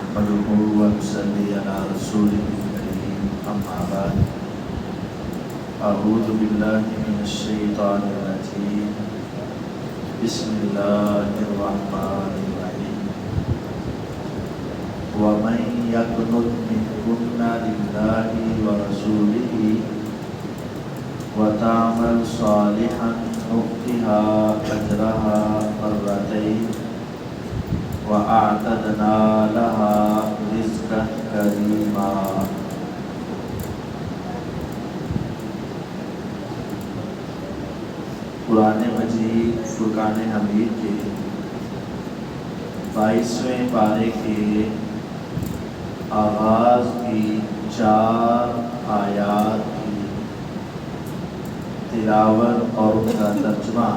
نحمده ونصلي على رسوله الكريم أما بعد أعوذ بالله من الشيطان الرجيم بسم الله الرحمن الرحيم ومن يقنط منكن لله ورسوله وتعمل صالحا نؤتها أجرها مرتين وأعتدنا لها رزقا كريما. قرآن مجید فرقان حمید کے 22ویں پارے کے آغاز کی 4 آیات کی تلاوت اور ان کا ترجمہ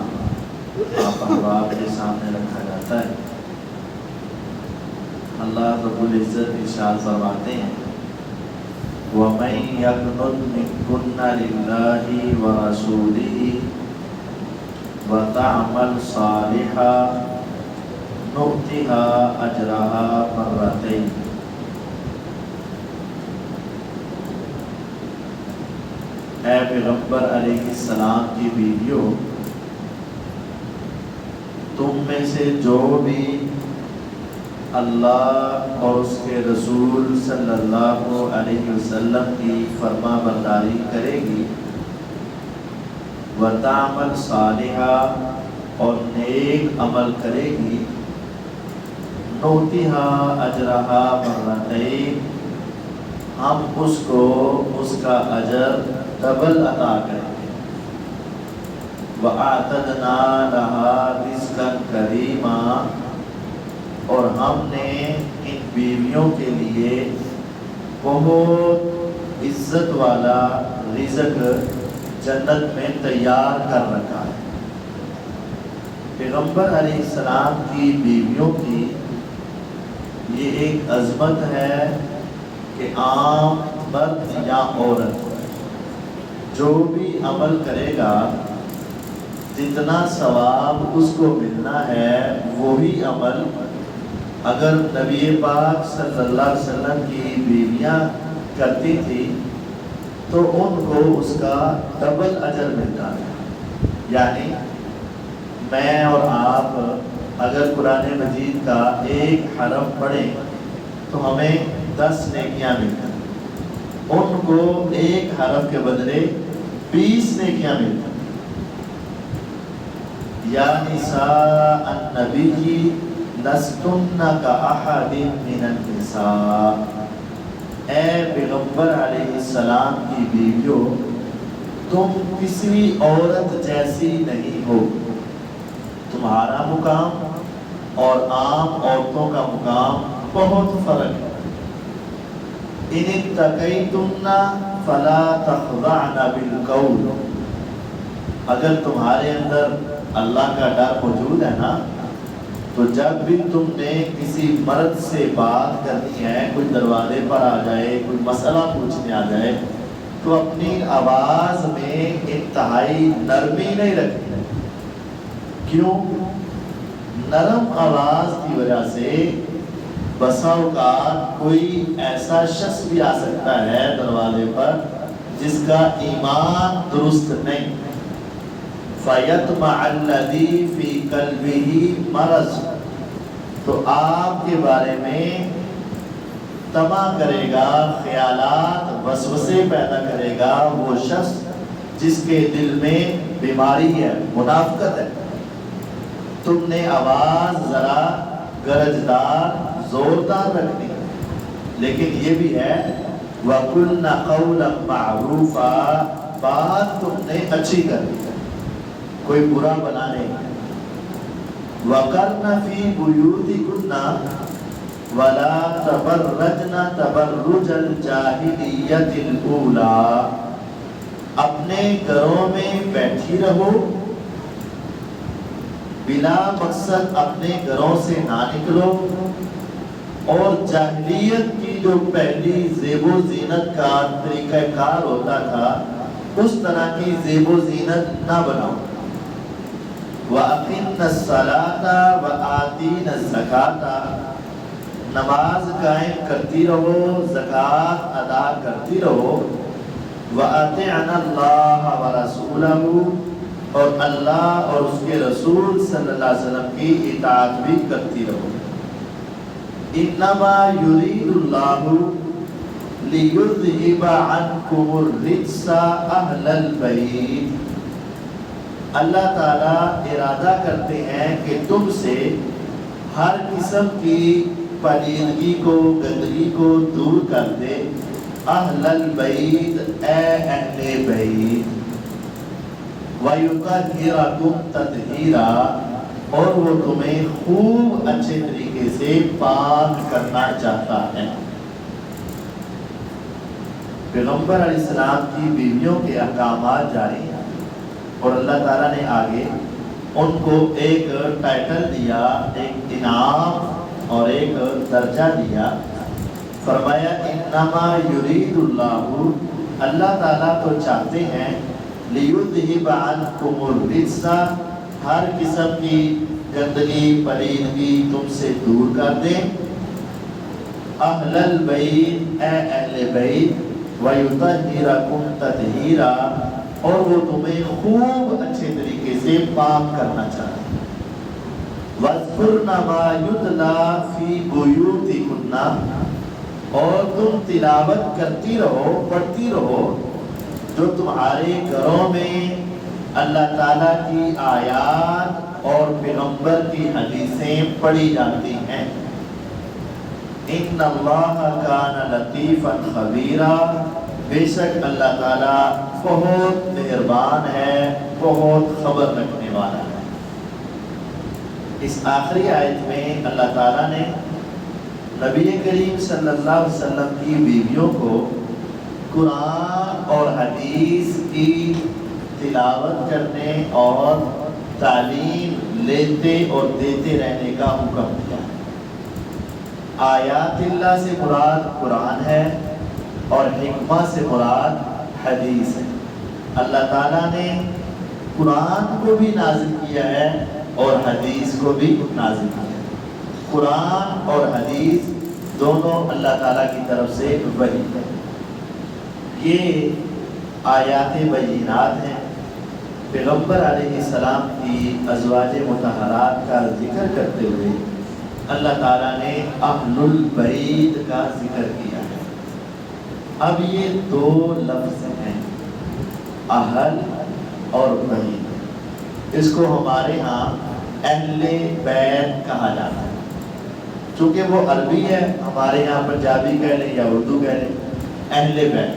آپ احباب کے سامنے رکھا جاتا ہے. اللہ رب العزت ارشاد فرماتے ہیں وَمَن يَقْنُتْ مِنكُنَّ لِلَّهِ وَرَسُولِهِ وَتَعْمَلْ صَالِحًا نُؤْتِهَا أَجْرَهَا مَرَّتَيْنِ. اے پیغمبر علیہ السلام کی بیویوں، تم میں سے جو بھی اللہ اور اس کے رسول صلی اللہ علیہ وسلم کی فرما برداری کرے گی، وَتَعْمَلْ صَالِحًا اور نیک عمل کرے گی، نُؤْتِهَا أَجْرَهَا مَرَّتَيْنِ ہم اس کو اس کا اجر ڈبل عطا کریں گے. وَأَعْتَدْنَا لَهَا رِزْقًا كَرِيمًا اور ہم نے ان بیویوں کے لیے بہت عزت والا رزق جنت میں تیار کر رکھا ہے. پیغمبر علیہ السلام کی بیویوں کی یہ ایک عظمت ہے کہ عام مرد یا عورت جو بھی عمل کرے گا جتنا ثواب اس کو ملنا ہے وہی عمل اگر نبی پاک صلی اللہ علیہ وسلم کی بیویاں کرتی تھی تو ان کو اس کا ڈبل اجر ملتا ہے. یعنی میں اور آپ اگر قرآن مجید کا ایک حرف پڑھیں تو ہمیں 10 نیکیاں ملتی ہیں، ان کو ایک حرف کے بدلے 20 نیکیاں ملتی ہیں. یا نساء النبی لستن کاحد من النساء اے پیغمبر علیہ السلام کی بیویوں، تم کسی عورت جیسی نہیں ہو. تمہارا مقام اور عام عورتوں کا مقام بہت فرق ہے. ان اتقیتن فلا تخضعن بالقول اگر تمہارے اندر اللہ کا ڈر موجود ہے نا تو جب بھی تم نے کسی مرد سے بات کرنی ہے، کوئی دروازے پر آ جائے، کوئی مسئلہ پوچھنے آ جائے تو اپنی آواز میں انتہائی نرمی نہیں رکھنی. کیوں؟ نرم آواز کی وجہ سے بسا اوقات کوئی ایسا شخص بھی آ سکتا ہے دروازے پر جس کا ایمان درست نہیں. فَيَطْمَعَ الَّذِي فِي قَلْبِهِ مَرَضٌ تو آپ کے بارے میں طمع کرے گا، خیالات وسوسے پیدا کرے گا وہ شخص جس کے دل میں بیماری ہے، منافقت ہے. تم نے آواز ذرا گرجدار زوردار رکھنی ہے، لیکن یہ بھی ہے وَقُلْنَ قَوْلًا مَعْرُوفًا بات تم نے اچھی کرنی ہے، کوئی برا بنا نہیں. وَقَرْنَ فِي بُيُوتِكُنَّ وَلَا تَبَرَّجْنَ تَبَرُّجَ الْجَاهِلِيَّةِ الْأُولَى اپنے گھروں میں بیٹھی رہو، بلا مقصد اپنے گھروں سے نہ نکلو، اور جاہلیت کی جو پہلی زیب و زینت کا طریقہ کار ہوتا تھا اس طرح کی زیب و زینت نہ بناؤ. وَأَقِمْنَ الصَّلَاةَ وَآتِينَ الزَّكَاةَ نماز قائم کرتی رہو، زکوٰۃ ادا کرتی رہو، وَأَطِعْنَا اللَّهَ وَرَسُولَهُ اور اللہ اور اس کے رسول صلی اللہ علیہ وسلم کی اطاعت بھی کرتی رہو۔ إِنَّمَا يُرِيدُ اللَّهُ لِيُذْهِبَ عَنْكُمُ الرِّجْسَ أَهْلَ الْبَيْتِ، اللہ تعالیٰ ارادہ کرتے ہیں کہ تم سے ہر قسم کی پلیدگی کو، گندگی کو دور کر دے۔ اہل البیت اے اہل بیت، وَيُطَهِّرَكُمْ تَطْهِيرًا اور وہ تمہیں خوب اچھے طریقے سے پاک کرنا چاہتا ہے۔ پیغمبر علیہ السلام کی بیویوں کے احکامات جاری ہیں اور اللہ تعالیٰ نے آگے ان کو ایک ٹائٹل دیا، ایک انعام اور ایک درجہ دیا۔ فرمایا انما یرید اللہ، اللہ تعالیٰ تو چاہتے ہیں لیذہب عنکم الرجس، ہر قسم کی گندگی پلیدگی تم سے دور کر دیں۔ اہل البیت اے اہل بیت، ویطہرکم تطہیرا اور وہ تمہیں خوب اچھے طریقے سے پاک کرنا چاہتے ہیں۔ وَاذْكُرْنَ مَا يُتْلَى فِي بُيُوتِكُنَّ اور تم تلاوت کرتی رہو، پڑھتی رہو جو تمہارے گھروں میں اللہ تعالیٰ کی آیات اور پیغمبر کی حدیثیں پڑھی جاتی ہیں۔ إِنَّ اللَّهَ كَانَ لَطِيفًا خَبِيرًا، بے شک اللہ تعالیٰ بہت مہربان ہے، بہت خبر رکھنے والا ہے۔ اس آخری آیت میں اللہ تعالیٰ نے نبی کریم صلی اللہ علیہ وسلم کی بیویوں کو قرآن اور حدیث کی تلاوت کرنے اور تعلیم لیتے اور دیتے رہنے کا حکم دیا۔ آیات اللہ سے مراد قرآن ہے اور حکمہ سے مراد حدیث ہے۔ اللہ تعالیٰ نے قرآن کو بھی نازل کیا ہے اور حدیث کو بھی نازل کیا ہے۔ قرآن اور حدیث دونوں اللہ تعالیٰ کی طرف سے وحی ہے۔ یہ آیات بینات ہیں۔ پیغمبر علیہ السلام کی ازواج مطہرات کا ذکر کرتے ہوئے اللہ تعالیٰ نے اہل البیت کا ذکر کیا ہے۔ اب یہ دو لفظ ہیں، اہل اور بیت، اس کو ہمارے ہاں اہل بیت کہا جاتا ہے۔ چونکہ وہ عربی ہے، ہمارے یہاں پنجابی کہہ لیں یا اردو کہہ لیں، اہل بیت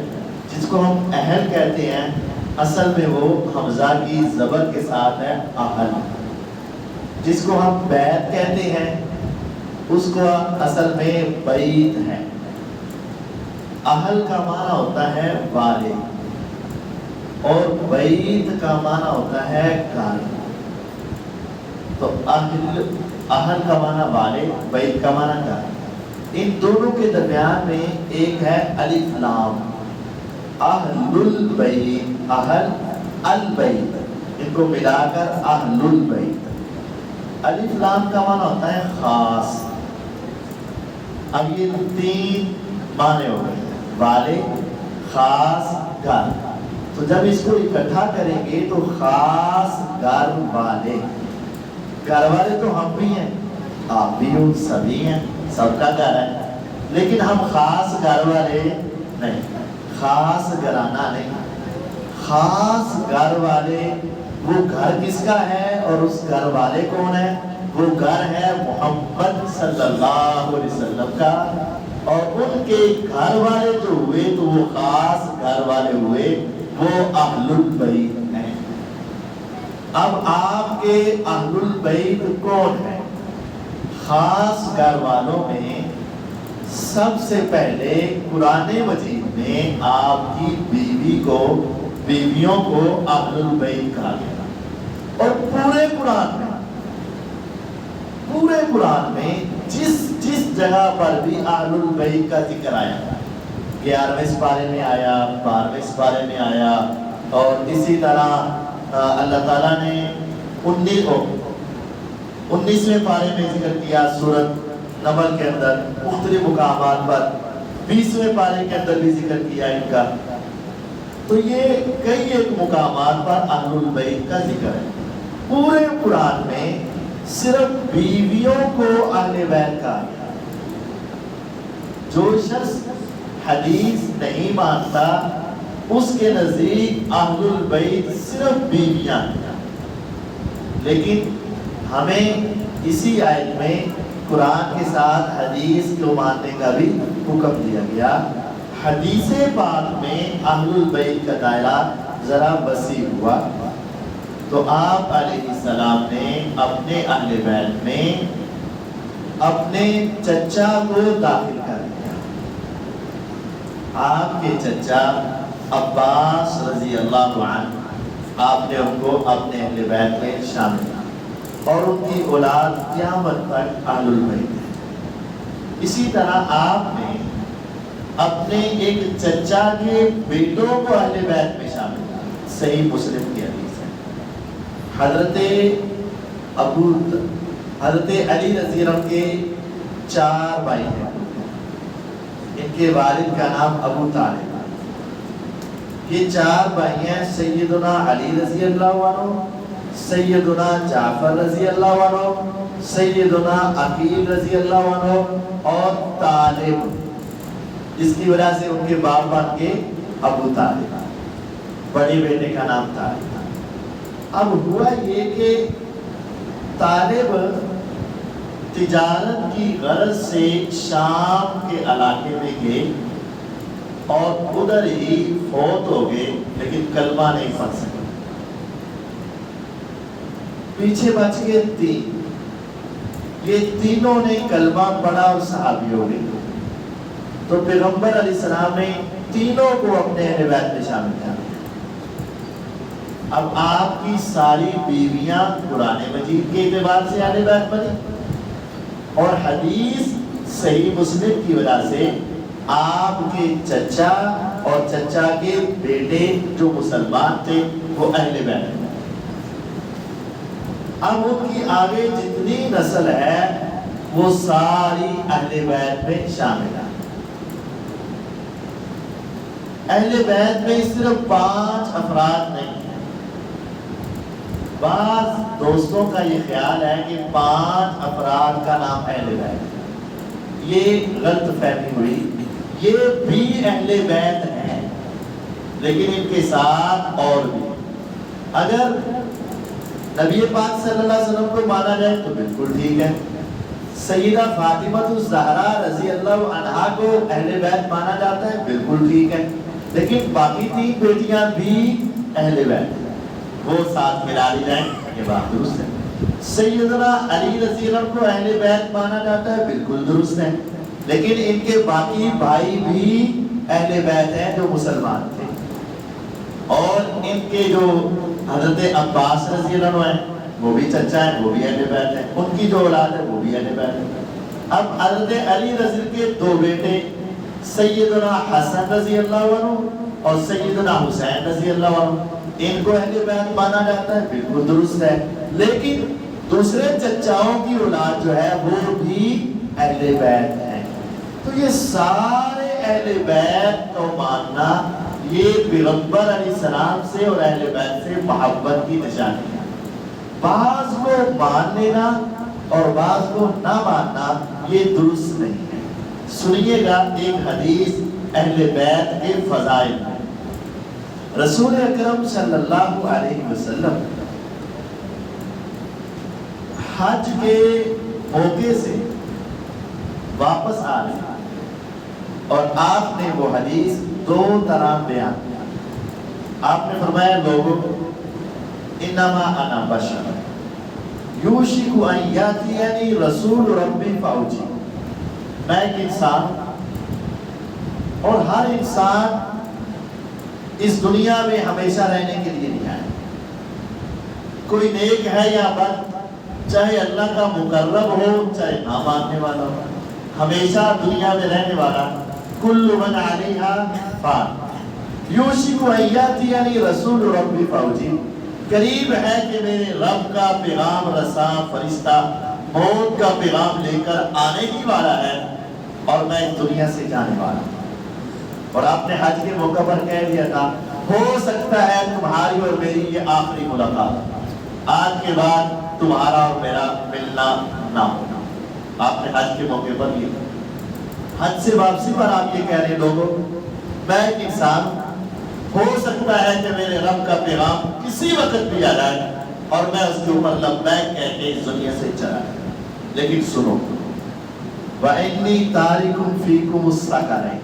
جس کو ہم اہل کہتے ہیں، اصل میں وہ حمزہ کی زبر کے ساتھ ہے اہل۔ جس کو ہم بیت کہتے ہیں اس کو اصل میں بیت ہے۔ اہل کا معنی ہوتا ہے والے اور بیت کا معنی ہوتا ہے گھر۔ تو اہل کا معنی والے، بیت کا معنی گھر۔ ان دونوں کے درمیان میں ایک ہے الف لام، اہل البیت، اہل البیت، ان کو ملا کر اہل البیت۔ الف لام کا معنی ہوتا ہے خاص۔ اب یہ تین معنی ہو گئے، والے، خاص، گھر۔ تو جب اس کو اکٹھا کریں گے تو خاص گھر والے، گھر والے تو ہم بھی ہیں، آپ بھی ہو، سبھی ہیں، سب کا گھر ہے، لیکن ہم خاص گھر والے نہیں، خاص گھرانہ نہیں۔ خاص گھر والے، وہ گھر کس کا ہے اور اس گھر والے کون ہے؟ وہ گھر ہے محمد صلی اللہ علیہ وسلم کا، اور ان کے گھر والے جو ہوئے تو وہ خاص گھر والے ہوئے، وہ اہل البیت ہیں۔ اب آپ کے اہل البیت کون ہیں؟ خاص گھر والوں میں سب سے پہلے قرآن مجید میں آپ کی بیویوں کو اہل البیت کہا گیا، اور پورے قرآن میں جس جگہ پر بھی اہل البیت کا ذکر آیا، 11ویں سپارے میں آیا، 12ویں سپارے میں آیا، اور اسی طرح اللہ تعالیٰ نے 19ویں پارے میں ذکر کیا سورۃ نمل کے اندر مختلف مقامات پر 20ویں پارے کے اندر بھی ذکر کیا ان کا. تو یہ کئی ایک مقامات پر اہل البیت کا ذکر ہے. پورے قرآن میں صرف بیویوں کو اہل بیت کہا گیا. جو شخص حدیث نہیں مانتا اس کے نزدیک اہل البیت صرف بیویاں ہیں. لیکن ہمیں اسی آیت میں قرآن کے ساتھ حدیث کو ماننے کا بھی حکم دیا گیا. حدیث پاک میں اہل البیت کا دائرہ ذرا وسیع ہوا تو آپ علیہ السلام نے اپنے اہل بیت میں اپنے چچا کو داخل کر دیا. آپ کے چچا عباس رضی اللہ عنہ آپ نے ان کو اپنے اہل بیت میں شامل کیا اور ان کی اولاد قیامت تک اہل البیت ہے. اسی طرح آپ نے اپنے ایک چچا کے بیٹوں کو اہل بیت میں شامل کیا. صحیح مسلم کی حدیث ہے. حضرت علی رضی اللہ عنہ کے 4 بھائی ہیں. ان کے والد کا نام ابو طالب. یہ 4 بھائی ہیں. سیدنا علی رضی اللہ عنہ، سیدنا جعفر رضی اللہ عنہ، سیدنا عقیل رضی اللہ عنہ اور طالب، جس کی وجہ سے ان کے باپ بن کے ابو طالب. بڑے بیٹے کا نام طالب. اب ہوا یہ کہ طالب تجارت کی غرض سے شام کے علاقے میں گئے اور ادھر ہی فوت ہو گئے، لیکن کلمہ نہیں پڑھ سکے. پیچھے بچ گئے 3. یہ تینوں نے کلمہ پڑھا اور صحابی ہو گئے. تو پیغمبر علیہ السلام نے تینوں کو اپنے اہل بیت میں شامل کیا. اب آپ کی ساری بیویاں قرآن مجید کے اعتبار سے اہل بیت بنی اور حدیث صحیح مسلم کی وجہ سے آپ کے چچا اور چچا کے بیٹے جو مسلمان تھے وہ اہل بیت ہیں. اب ان کی آگے جتنی نسل ہے وہ ساری اہل بیت میں شامل ہے. اہل بیت میں صرف 5 افراد نہیں ہیں. بعض دوستوں کا یہ خیال ہے کہ 5 افراد کا نام اہل بیت ہے. یہ غلط فہمی ہوئی. یہ بھی اہل بیت ہیں لیکن ان کے ساتھ اور بھی. اگر نبی پاک صلی اللہ علیہ وسلم کو مانا جائے تو بالکل ٹھیک ہے. سیدہ فاطمہ الزہرا رضی اللہ عنہا کو اہل بیت مانا جاتا ہے، بالکل ٹھیک ہے. لیکن باقی 3 بیٹیاں بھی اہل بیت ہیں، وہ ساتھ ملا لی جائیں، یہ بات درست ہے. سیدنا علی رضی اللہ عنہ کو اہل بیت مانا جاتا ہے، بالکل درست ہے. لیکن ان کے باقی بھائی بھی اہل بیت ہیں جو مسلمان تھے. اور ان کے جو حضرت عباس رضی اللہ عنہ ہیں وہ بھی چچا ہیں، وہ بھی اہل بیت ہیں. ان کی جو اولاد ہے وہ بھی اہل بیت ہے. اب حضرت علی رضی اللہ کے 2 بیٹے سیدنا حسن رضی اللہ عنہ اور سیدنا حسین رضی اللہ عنہ، ان کو اہل بیت مانا جاتا ہے، بالکل درست ہے. لیکن دوسرے چچاؤں کی اولاد جو ہے وہ بھی اہل بیت ہیں. تو یہ سارے اہل بیت کو ماننا یہ پیغمبر علیہ السلام سے اور اہل بیت سے محبت کی نشانی ہے. بعض کو مان لینا اور بعض کو نہ ماننا یہ درست نہیں ہے. سنیے گا ایک حدیث اہل بیت کے فضائل میں. رسول اکرم صلی اللہ علیہ وسلم حج کے موقع سے واپس آ رہے ہیں اور آپ نے وہ حدیث 2 طرح بیان کیا. آپ نے فرمایا لوگوں انما انا بشر یوشک ان یاتینی رسول ربی فاوجی. میں ایک انسان ہوں اور ہر انسان اس دنیا میں ہمیشہ رہنے کے لیے نہیں آیا. کوئی نیک ہے یا بد، چاہے اللہ کا مقرب ہو چاہے نہ ماننے والا ہو، ہمیشہ دنیا میں رہنے والا. کل من علیہا فان یوشک ان یاتینی رسول ربی فاوجی. قریب ہے کہ میرے رب کا پیغام رساں فرشتہ موت کا پیغام لے کر آنے ہی والا ہے اور میں اس دنیا سے جانے والا ہوں۔ اور آپ نے حج کے موقع پر کہہ دیا تھا ہو سکتا ہے تمہاری اور میری یہ آخری ملاقات، آج کے بعد تمہارا اور میرا ملنا نہ ہونا۔ آپ نے حج کے موقع پر یہ حج سے واپسی پر آپ یہ کہہ رہے ہیں لوگوں میں ایک انسان ہوں، ہو سکتا ہے کہ میرے رب کا پیغام کسی وقت بھی آ جائے اور میں اس کے اوپر لبیک کہہ کے اس دنیا سے چلا جائے، لیکن سنو وَإِنِّي تَارِكٌ فِيكُمُ الثَّقَلَيْنِ،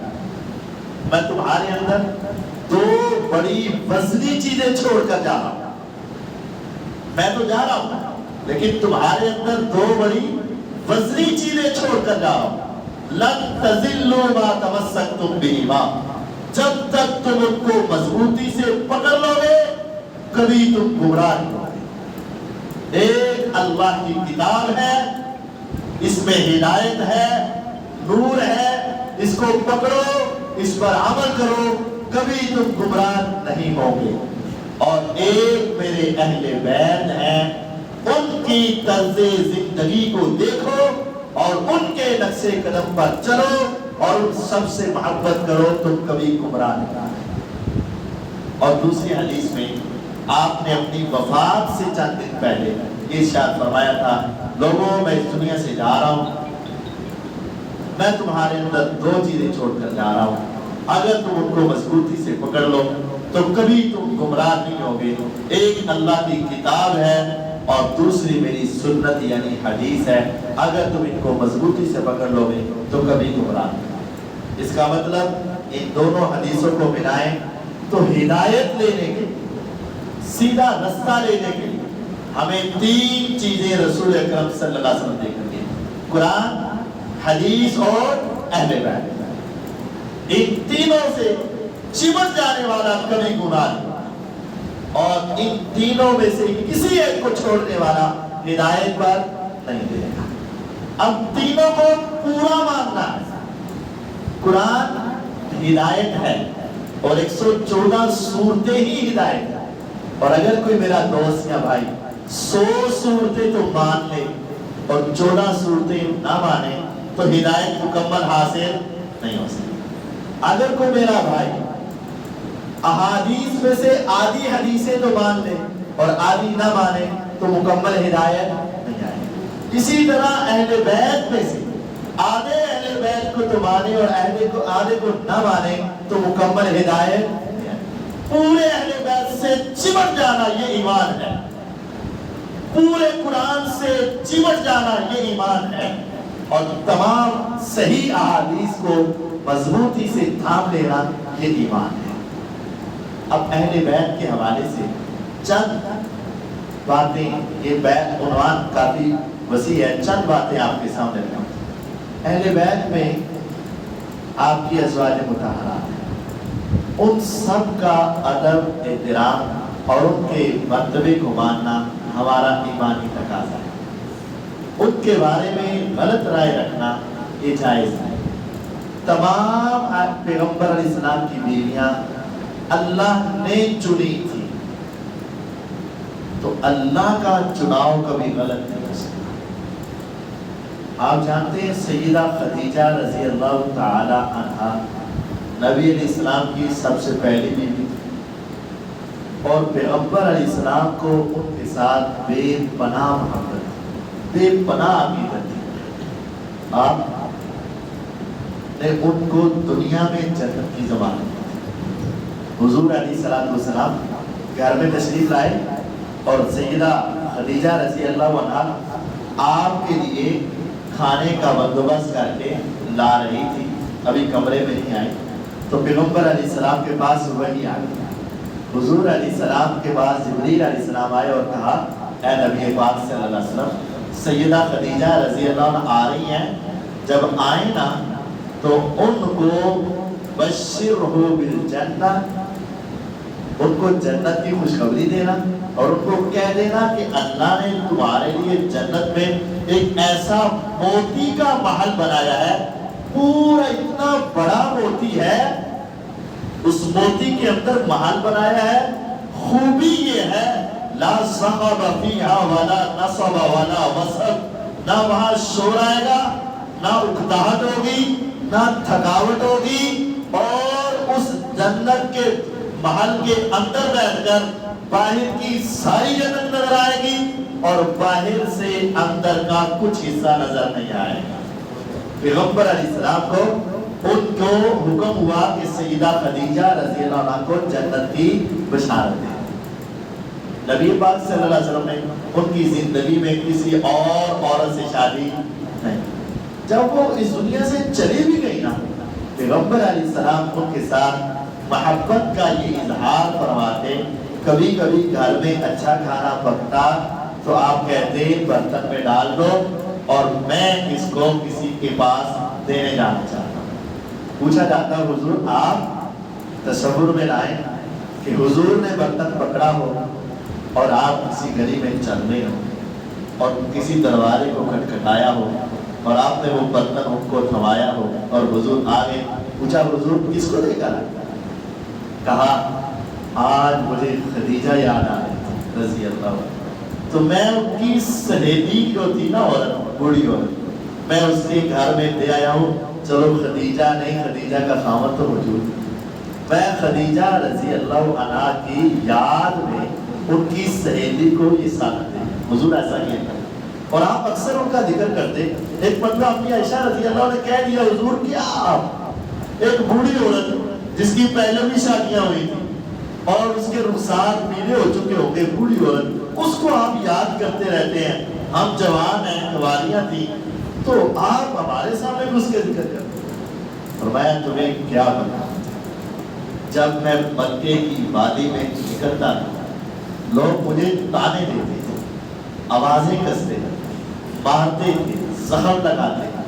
میں تمہارے اندر دو بڑی وزنی چیزیں چھوڑ کر جا رہا ہوں۔ میں تو جا رہا ہوں لیکن تمہارے اندر دو بڑی وزنی چیزیں چھوڑ کر جا رہا ہوں۔ لَن تَزِلُّوا مَا تَمَسَّكْتُم بِهِمَا، جب تک تم ان کو مضبوطی سے پکڑ لو گے کبھی تم گمراہ نہیں ہوگے۔ ایک اللہ کی کتاب ہے، اس میں ہدایت ہے، نور ہے، اس کو پکڑو، اس پر عمل کرو، کبھی تم گمراہ نہیں ہوگے۔ اور ایک میرے اہل بیت ہیں، ان کی طرز زندگی کو دیکھو اور ان کے نقش قدم پر چلو اور ان سب سے محبت کرو، تم کبھی گمراہ نہیں ہوگے۔ اور دوسری حدیث میں آپ نے اپنی وفات سے چند دن پہلے یہ ارشاد فرمایا تھا لوگوں میں اس دنیا سے جا رہا ہوں، میں تمہارے اندر دو چیزیں چھوڑ کر جا رہا ہوں، اگر تم ان کو مضبوطی سے پکڑ لو تو کبھی تم گمراہ نہیں ہوگے۔ ایک اللہ کی کتاب ہے اور دوسری میری سنت یعنی حدیث ہے، اگر تم ان کو مضبوطی سے پکڑ لو گے تو کبھی گمراہ نہیں ہوگے۔ اس کا مطلب ان دونوں حدیثوں کو ملائیں تو ہدایت لینے کے سیدھا رستہ لینے کے لیے ہمیں تین چیزیں رسول اکرم صلی اللہ علیہ وسلم دے کر گئے، قرآن، حدیث اور اہل بیت۔ ان تینوں سے چمٹ جانے والا کبھی گناہ نہیں ہوگا اور ان تینوں میں سے کسی ایک کو چھوڑنے والا ہدایت پر نہیں دے گا۔ اب تینوں کو پورا ماننا ہے۔ قرآن ہدایت ہے اور 114 صورتیں ہی ہدایت ہے، اور اگر کوئی میرا دوست یا بھائی 100 صورتیں تو مان لے اور 14 صورتیں نہ مانے تو ہدایت مکمل حاصل نہیں ہو سکتی۔ اگر کوئی میرا بھائی احادیث میں سے آدھی حدیثیں تو مان لے اور آدھی نہ مانے تو مکمل ہدایت نہیں آئے گی۔ اسی طرح اہل بیت میں سے آدھے اہل بیت کو تو مانے اور آدھے کو نہ مانے تو مکمل ہدایت نہیں آئے گی۔ پورے اہل بیت سے چمٹ جانا یہ ایمان ہے، پورے قرآن سے چمٹ جانا یہ ایمان ہے، اور تمام صحیح احادیث کو مضبوطی سے تھام لینا یہ ایمان ہے۔ اب اہل بیت کے حوالے سے چند باتیں، یہ بیت عنوان کافی وسیع ہے، چند باتیں آپ کے سامنے رکھوں۔ اہل بیت میں آپ کی ازواج مطہرات ہیں، ان سب کا ادب، احترام اور ان کے مرتبے کو ماننا ہمارا ایمانی تقاضا ہے۔ ان کے بارے میں غلط رائے رکھنا یہ جائز ہے۔ تمام پیغمبر علیہ السلام کی بیویاں اللہ نے چنی تھی، تو اللہ کا چناؤ کبھی غلط نہیں ہو سکتا۔ آپ جانتے ہیں سیدہ خدیجہ رضی اللہ تعالی عنہا نبی علیہ السلام کی سب سے پہلی بیوی تھی، اور پیغمبر علیہ السلام کو ان کے ساتھ بے پناہ محبت، بے پناہ عقیدت تھی۔ آپ نے ان کو دنیا میں جنت کی ضمانت دی۔ حضور علیہ السلام گھر میں تشریف لائے اور سیدہ خدیجہ رضی اللہ عنہا آپ کے لیے کھانے کا بندوبست کر کے لا رہی تھی، ابھی کمرے میں نہیں آئی، تو پیغمبر علیہ السلام کے پاس وحی آ گئی۔ حضور علیہ السلام کے پاس جبریل علیہ السلام آئے اور کہا اے نبی پاک صلی اللہ علیہ وسلم، سیدہ خدیجہ رضی اللہ عنہ آ رہی ہیں، جب آئیں نا تو ان کو بشرہ بالجنہ، ان کو جنت کی خوشخبری دینا اور ان کو کہہ دینا کہ اللہ نے تمہارے لیے جنت میں ایک ایسا موتی کا محل بنایا ہے، پورا اتنا بڑا موتی ہے، اس موتی کے اندر محل بنایا ہے۔ خوبی یہ ہے لا صخب فیہا ولا نصب ولا وصب، نہ وہاں شور آئے گا، نہ اکتاہٹ ہوگی، نہ تھکاوٹ ہوگی، اور اس جنت کے محل کے اندر بیٹھ کر باہر کی ساری جنت نظر آئے گی اور باہر سے اندر کا کچھ حصہ نظر نہیں آئے گا۔ پیغمبر علیہ السلام کو ان کو حکم ہوا کہ سیدہ خدیجہ رضی اللہ عنہ کو جنت کی بشارت دے۔ نبی پاک صلی اللہ علیہ وسلم نے ان کی زندگی میں کسی اور عورت سے شادی نہیں، جب وہ اس دنیا سے چلی بھی گئی نا، پیغمبر علیہ السلام ان کے ساتھ محبت کا یہ اظہار فرماتے۔ کبھی کبھی گھر میں اچھا کھانا پکتا تو آپ کہتے برتن میں ڈال دو اور میں اس کو کسی کے پاس دینے جانا چاہتا ہوں۔ پوچھا جاتا حضور آپ تصور میں لائیں کہ حضور نے برتن پکڑا ہو اور آپ کسی گلی میں چل رہے ہو اور کسی دروازے کو کھٹکھٹایا ہو اور آپ نے وہ برتن ان کو تھمایا ہو اور حضور آگے پوچھا حضور کس کو دے کر آئے؟ کہا آج مجھے خدیجہ یاد آ رہی رضی اللہ عنہ، تو میں ان کی سہیلی جو تھی نا عورت، بوڑھی عورت، میں اس کے گھر میں دے آیا ہوں۔ چلو خدیجہ نہیں، خدیجہ کا خاوند تو موجود، میں خدیجہ رضی اللہ عنہ کی یاد میں ان کی سہیلی کو یہ ساتھ دے۔ حضور ایسا کیا اور آپ اکثر ان کا ذکر کرتے۔ ایک مرتبہ اپنی عائشہ رضی اللہ عنہ نے کہہ دیا حضور کیا آپ ایک بوڑھی عورت جس کی پہلے بھی شادیاں ہوئی تھی اور اس کے رخسار پیلے ہو چکے ہوں گے، بوڑھی عورت، اس کو آپ یاد کرتے رہتے ہیں، ہم جوان ہیں، کنواریاں تھیں، تو آپ ہمارے سامنے بھی اس کے ذکر کرتے ہیں۔ فرمایا تمہیں کیا پتا، جب میں مکے کی وادی میں نکلتا تھا لوگ مجھے تانے دیتے تھے، آوازیں کستے تھے، مارتے تھے، زخم لگاتے تھے،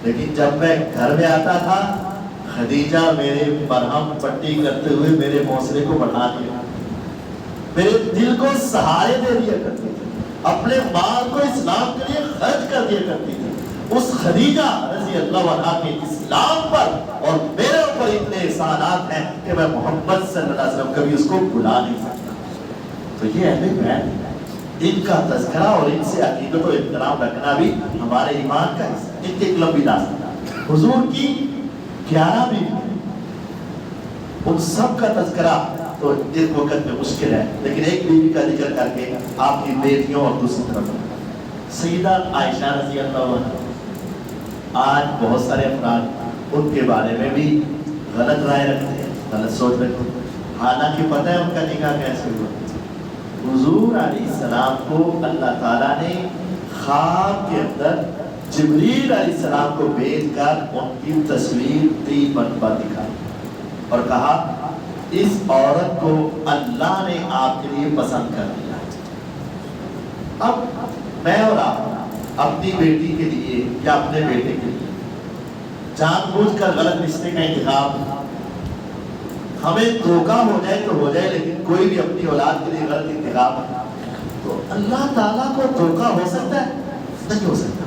لیکن جب میں گھر میں آتا تھا خدیجہ میرے مرہم پٹی کرتے ہوئے میرے حوصلے کو بڑھا دیا، میرے دل کو سہارے دے دیا کرتی تھی، اپنے مال کو اسلام کے لیے خرچ کر دیا کرتی تھی۔ اس خدیجہ رضی اللہ عنہ کے اسلام پر اور میرے اوپر اتنے احسانات ہیں کہ میں محمد صلی اللہ علیہ وسلم کبھی اس کو بھلا نہیں سکتا۔ تو یہ اہل بیت، ان کا تذکرہ اور ان سے عقیدت و احترام رکھنا بھی ہمارے ایمان کا حصہ ہے۔ ان کی ایک لمبی داستان، حضور کی 11 بیوی، ان سب کا تذکرہ تو ایک وقت میں مشکل ہے، لیکن ایک بیوی کا ذکر کر کے آپ کی بیٹیوں اور دوسری طرف سیدہ عائشہ رضی اللہ عنہ، آج بہت سارے افراد ان کے بارے میں بھی غلط رائے رکھتے ہیں، غلط سوچ رکھتے ہیں، حالانکہ پتہ ہے ان کا نکاح کیسے ہوا۔ حضور علیہ السلام کو اللہ تعالیٰ نے خواب کے اندر جبریل علیہ السلام کو بھیج کر ان کی تصویر 3 مرتبہ دکھائی اور کہا اس عورت کو اللہ نے آپ کے لیے پسند کر دیا۔ اب میں اور آپ اپنی بیٹی کے لیے یا اپنے بیٹے کے لیے جان بوجھ کر غلط رشتے کا انتخاب، ہمیں دھوکہ ہو جائے تو ہو جائے، لیکن کوئی بھی اپنی اولاد کے لیے غلط انتخاب، تو اللہ تعالیٰ کو دھوکہ ہو سکتا ہے؟ نہیں ہو سکتا۔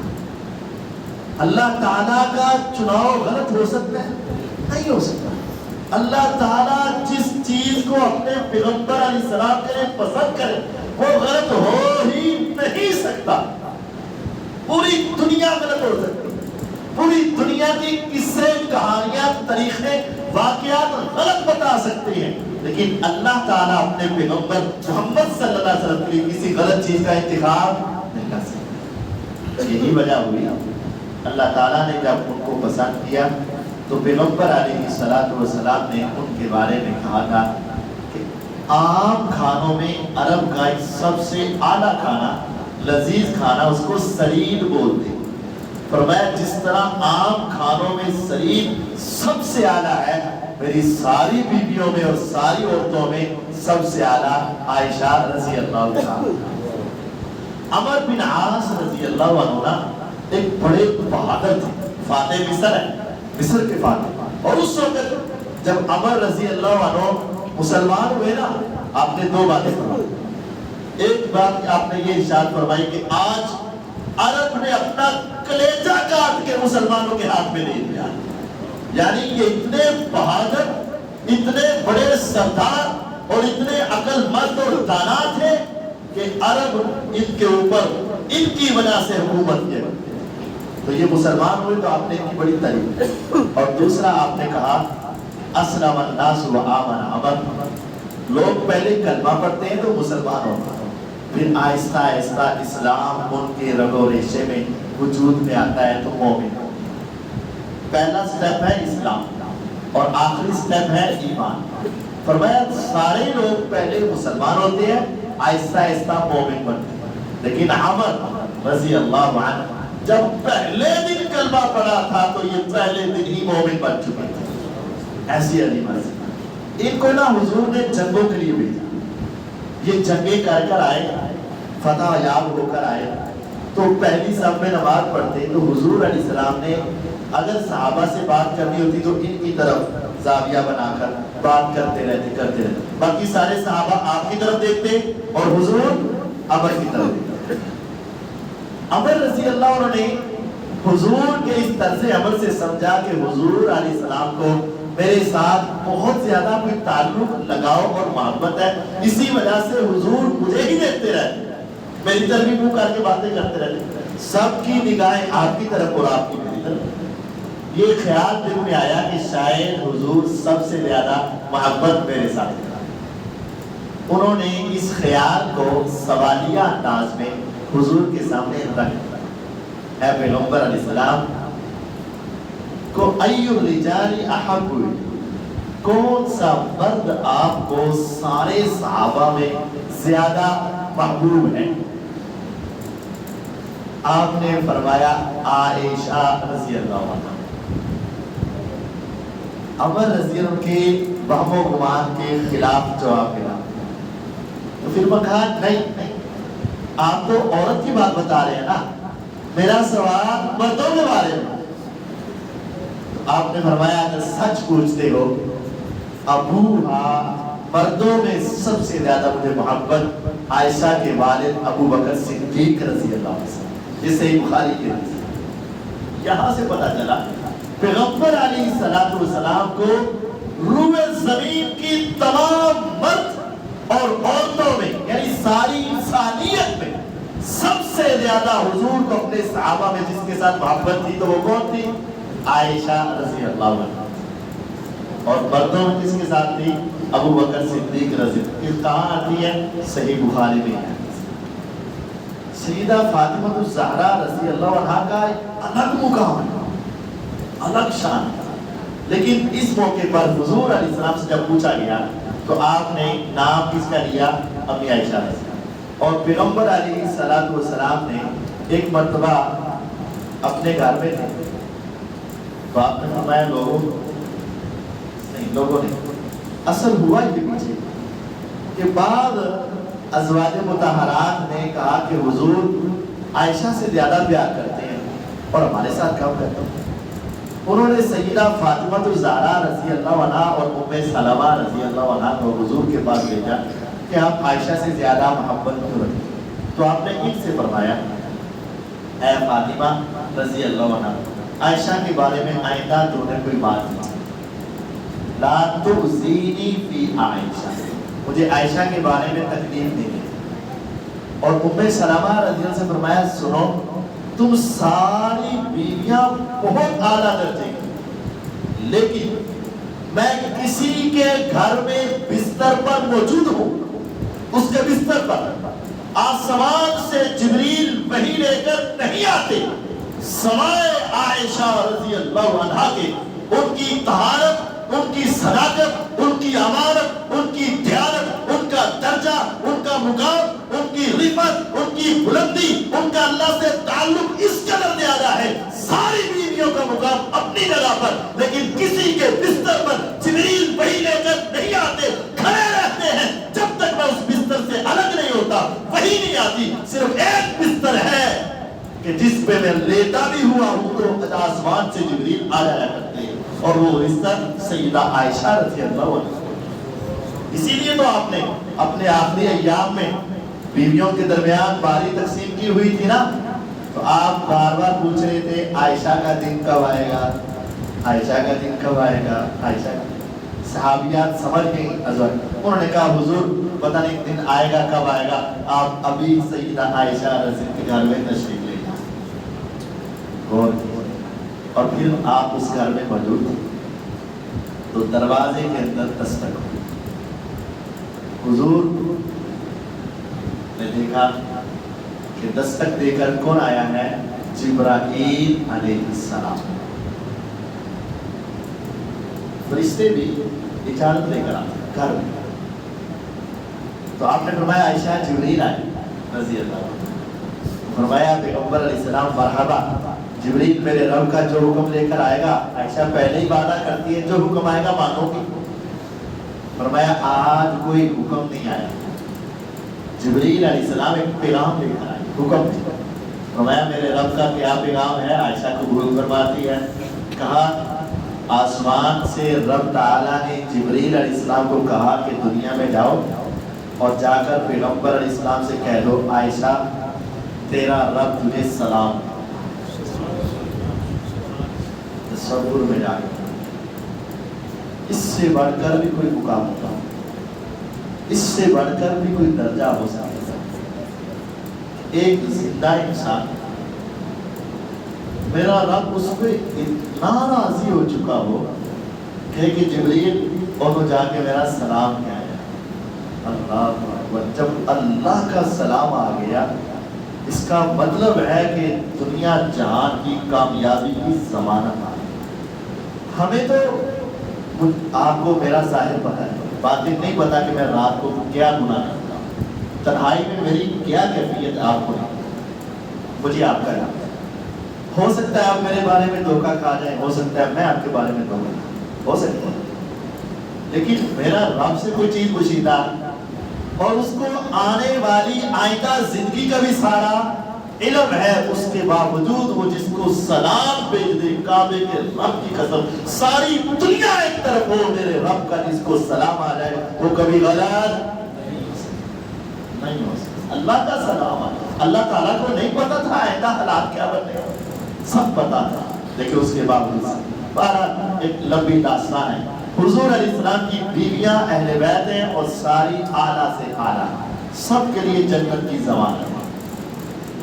اللہ تعالیٰ کا چناؤ غلط ہو سکتا ہے؟ نہیں ہو سکتا۔ اللہ تعالیٰ جس چیز کو اپنے پیغمبر علیہ السلام کے لیے پسند کرے وہ غلط ہو ہی نہیں سکتا۔ پوری دنیا غلط ہو سکتی، پوری دنیا کی قصے، کہانیاں، طریقے، واقعات غلط بتا سکتے ہیں، لیکن اللہ تعالیٰ اپنے پیغمبر محمد صلی اللہ علیہ وسلم کے لیے کسی غلط چیز کا انتخاب نہیں کر سکتا۔ یہی وجہ ہوئی اللہ تعالیٰ نے جب ان کو پسند کیا تو پیغمبر علیہ السلام نے ان کے بارے میں کہا تھا کہ عام کھانوں میں عرب کا ایک سب سے اعلیٰ کھانا، لذیذ کھانا، اس کو سرید بولتے ہیں۔ فرمایا جس طرح عام کھانوں میں سرید سب سے اعلیٰ ہے، میری ساری بیویوں میں اور ساری عورتوں میں سب سے اعلیٰ عائشہ رضی اللہ عنہ۔ عمر بن عاص رضی اللہ عنہ ایک بڑے بہادر تھے، فاتح مصر ہے، مصر کے فاتح، اور اس وقت جب عمر رضی اللہ عنہ مسلمان ہوئے نا، آپ نے 2 باتیں فرمائی۔ ایک بات آپ نے یہ ارشاد فرمائی کہ آج عرب نے اپنا کلیجہ کاٹ کے مسلمانوں کے ہاتھ میں دے دیا، یعنی یہ اتنے بہادر، اتنے بڑے سردار اور اتنے عقل مند اور دانا تھے کہ عرب ان کے اوپر ان کی وجہ سے حکومت یہ بنتی ہے۔ تو یہ مسلمان ہوئے تو آپ نے ان کی بڑی تعریف۔ اور دوسرا آپ نے کہا اسلم الناس و آمن عمر، لوگ پہلے کلمہ پڑھتے ہیں تو مسلمان ہوتے ہیں، پھر آہستہ آہستہ اسلام ان کے رگ و ریشے میں وجود میں آتا ہے تو مومن ہوتے ہیں۔ پہلا سٹیپ ہے اسلام اور آخری سٹیپ ہے ایمان۔ فرمایا سارے لوگ پہلے مسلمان ہوتے ہیں، آہستہ آہستہ مومن بنتے ہیں، لیکن عمر رضی اللہ عنہ جب پہلے دن کلمہ پڑھا تھا تو یہ پہلے دن ہی مومن بن چکے تھے۔ ایسی عظیم عظیم ان کو نا حضور نے جنگوں کے لیے بھیجا، یہ جنگیں کر آئے، فتح یاب ہو کر آئے، تو پہلی صف میں نماز پڑھتے تو حضور علیہ السلام نے اگر صحابہ سے بات کرنی ہوتی تو ان کی طرف زاویہ بنا کر بات کرتے رہتے، باقی سارے صحابہ آپ کی طرف دیکھتے اور حضور عمر کی طرف دیکھتے۔ عمر رضی اللہ عنہ نے حضور کے اس طرز عمل سے سمجھا کہ حضور علیہ السلام کو میرے ساتھ بہت زیادہ کوئی تعلق لگاؤ اور محبت ہے، اسی وجہ سے حضور مجھے ہی دیکھتے رہتے، میری طرف بھی منہ کر کے باتیں کرتے رہتے، سب کی نگاہیں آپ کی طرف اور آپ کی میری طرف۔ یہ خیال دل میں آیا کہ شاید حضور سب سے زیادہ محبت میرے ساتھ کرتے۔ انہوں نے اس خیال کو سوالیہ انداز میں حضور کے سامنے رکھ دیا، اے پیغمبر علیہ السلام کو ایو الرجال احب، کون سا مرد آپ کو سارے صحابہ میں زیادہ محبوب ہے؟ آپ نے فرمایا عائشہ رضی اللہ عنہ۔ عمر رضی اللہ عنہ کے وہم و گمان کے خلاف جواب ملا، تو پھر میں کہا نہیں، آپ تو عورت کی بات بتا رہے ہیں نا، میرا سوال مردوں کے بارے میں۔ آپ نے فرمایا اگر سچ پوچھتے ہو، ابوہا، مردوں میں سب سے زیادہ مجھے محبت عائشہ کے والد ابو بکر صدیق رضی اللہ عنہ، جس سے بخاری کی حدیث۔ یہاں سے پتہ چلا پیغمبر علیہ السلام کو روئے زمین کی تمام مرد اور عورتوں میں، یعنی ساری انسانیت میں سب سے زیادہ حضور کو اپنے صحابہ میں جس کے ساتھ محبت تھی تو وہ کون تھی؟ عائشہ رضی اللہ عنہ۔ اور مردوں میں کس کے ساتھ تھی؟ ابو بکر صدیق رضی اللہ عنہ۔ کہاں آتی ہے؟ صحیح بخاری میں ہے۔ سیدہ فاطمہ الزہرا رضی اللہ عنہ کا الگ مقام ہے، الگ شان، لیکن اس موقع پر حضور علیہ السلام سے جب پوچھا گیا تو آپ نے نام کس کا لیا؟ امی عائشہ رضی اللہ عنہ۔ اور پیغمبر علیہ السلام نے ایک مرتبہ اپنے گھر میں تھے تو آپ نے فرمایا لوگوں نے اصل ہوا یہ پیچھے کہ بعض ازواج مطہرات نے کہا کہ حضور عائشہ سے زیادہ پیار کرتے ہیں اور ہمارے ساتھ کم کرتے ہیں۔ انہوں نے سیدہ فاطمہ الزہرا رضی اللہ عنہ اور ام سلمہ رضی اللہ عنہ کو حضور کے پاس بھیجا کہ آپ عائشہ سے زیادہ محبت کیوں رکھتے ہیں؟ تو آپ نے ان سے فرمایا اے فاطمہ رضی اللہ عنہ، عائشہ کے بارے میں آئندہ تو نے کوئی بات نہیں، لا تؤذینی فی عائشہ، مجھے عائشہ کے بارے میں تکلیف نہیں دی۔ اور ام سلمہ رضی اللہ عنہ سے فرمایا سنو، تم ساری بیویاں بہت اعلیٰ درجے کی، لیکن میں کسی کے گھر میں بستر پر موجود ہوں، اس کے بستر پر آسمان سے جبریل وحی لے کر نہیں آتے، سوائے عائشہ رضی اللہ عنہا کے ان کی طہارت، ان کی صداقت، ان کی امانت، ان کی دیانت، ان کا درجہ، ان کا مقام، ان کی رفعت، ان کی بلندی، ان کا اللہ سے تعلق اس قدر زیادہ ہے، ساری بیویوں کا مقام اپنی جگہ پر، لیکن کسی کے بستر پر جبریل وحی لے کر نہیں آتے، کھڑے رہتے ہیں جب تک میں اس بستر سے الگ نہیں ہوتا، وحی نہیں آتی۔ صرف ایک بستر ہے کہ جس پہ میں لیٹا بھی ہوا ہوں تو آسمان سے جبریل آ جایا کرتے ہیں، اور وہ بستر سیدہ عائشہ رضی اللہ عنہ۔ اسی لیے تو آپ نے اپنے آخری ایام میں بیویوں کے درمیان باری تقسیم کی ہوئی تھی نا، تو آپ بار بار پوچھ رہے تھے عائشہ کا دن کب آئے گا، عائشہ کا دن کب آئے گا، عائشہ کا۔ صحابیات سمجھ گئیں ازواج، انہوں نے کہا حضور پتہ نہیں دن آئے گا کب آئے گا، آپ ابھی سیدہ عائشہ رضی اللہ عنہ گھر میں تشریف لے جائیں. غور کیجیے. اور پھر آپ اس گھر میں موجود تھے تو دروازے کے اندر دستک ہوئی. حضور نے دیکھا کہ دستک دے کر کون آیا ہے؟ جبرائیل علیہ السلام. فرشتے بھی اجازت لے کر آتے گھر میں. تو آپ نے فرمایا عائشہ جبریل آئے رضی اللہ عنہ. فرمایا پیغمبر علیہ السلام مرحبا، جبریل میرے رب کا جو حکم لے کر آئے گا. عائشہ پہلے ہی وعدہ کرتی ہے جو حکم آئے گا مانو گی. فرمایا آج کوئی حکم نہیں آیا. جبریل علیہ السلام ایک پیغام لے کر آئے، حکم نہیں. فرمایا میرے رب کا کیا پیغام ہے؟ عائشہ قبول فرماتی ہے. کہا آسمان سے رب تعالیٰ نے جبریل علیہ السلام کو کہا کہ دنیا میں جاؤ اور جا کر پیغمبر علیہ السلام سے کہہ دو عائشہ تیرا رب تجھے سلام. تصور میں جا کر اس سے بڑھ کر بھی کوئی مقام ہوتا، اس سے بڑھ کر بھی کوئی درجہ ہو سکتا. ایک زندہ انسان میرا رب اس پہ اتنا راضی ہو چکا ہو کہ جبریل اور وہ جا کے میرا سلام کیا ہے. اللہ اکبر. جب اللہ کا سلام آ گیا اس کا مطلب ہے کہ دنیا جہان کی کامیابی کی ضمانت آ گئی. ہمیں تو آپ کو میرا ظاہر پتا ہے، باطن نہیں پتا کہ میں رات کو کیا گناہ کرتا ہوں، تنہائی میں میری کیا کیفیت آپ کو نہیں. مجھے آپ کا یاد ہے. ہو سکتا ہے آپ میرے بارے میں دھوکہ کھا جائیں، ہو سکتا ہے میں آپ کے بارے میں دھوکہ کھا، ہو سکتا ہے. لیکن میرا رب سے کوئی چیز پوشیدہ اور اس کو آنے والی آئندہ زندگی کا بھی سارا علم ہے، اس کے باوجود وہ جس کو سلام بھیج دے. کعبے کے رب کی قسم ساری دنیا ایک طرف ہو، میرے رب کا جس کو سلام آ جائے وہ کبھی غلط نہیں ہو سکتا. اللہ کا سلام آ. اللہ تعالیٰ کو نہیں پتا تھا آئندہ حالات کیا بنے، سب پتا تھا. لیکن اس کے باوجود ایک لمبی داستان ہے. حضور علیہ السلام کی بیویاں اہل بیت ہیں اور ساری اعلیٰ سے اعلیٰ، سب کے لیے جنت کی ضمانت ہے.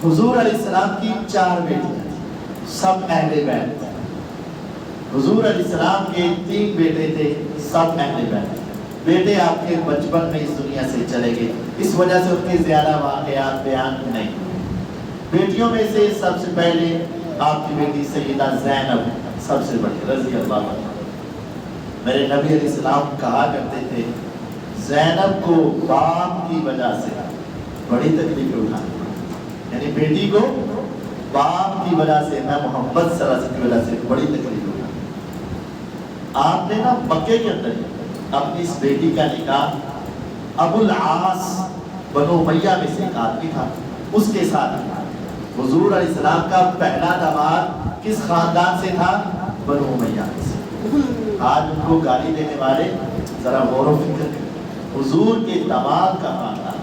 حضور علیہ السلام کی 4 بیٹیاں، سب اہل بیت. حضور علیہ السلام کے 3 بیٹے تھے، سب اہل بیت. بیٹے آپ کے بچپن میں اس دنیا سے چلے گئے، اس وجہ سے ان کے زیادہ واقعات بیان نہیں. بیٹیوں میں سے سب سے پہلے آپ کی بیٹی سیدہ زینب سب سے بڑی رضی اللہ عنہ. میرے نبی علیہ السلام کہا کرتے تھے زینب کو باپ کی وجہ سے بڑی تکلیفیں اٹھانی، یعنی بیٹی کو باپ کی وجہ سے، میں محمد صلی اللہ علیہ وسلم کی وجہ سے بڑی تکلیفیں اٹھانی. آپ نے نا مکے کے اندر اپنی اس بیٹی کا نکاح ابو العاص بنو امیہ میں سے ایک آدمی تھا اس کے ساتھ. حضور علیہ السلام کا پہلا داماد کس خاندان سے تھا؟ بنو امیہ میں سے. آج ان کو گالی دینے والے ذرا غور و فکر کریں. حضور کے داماد کا خاندان،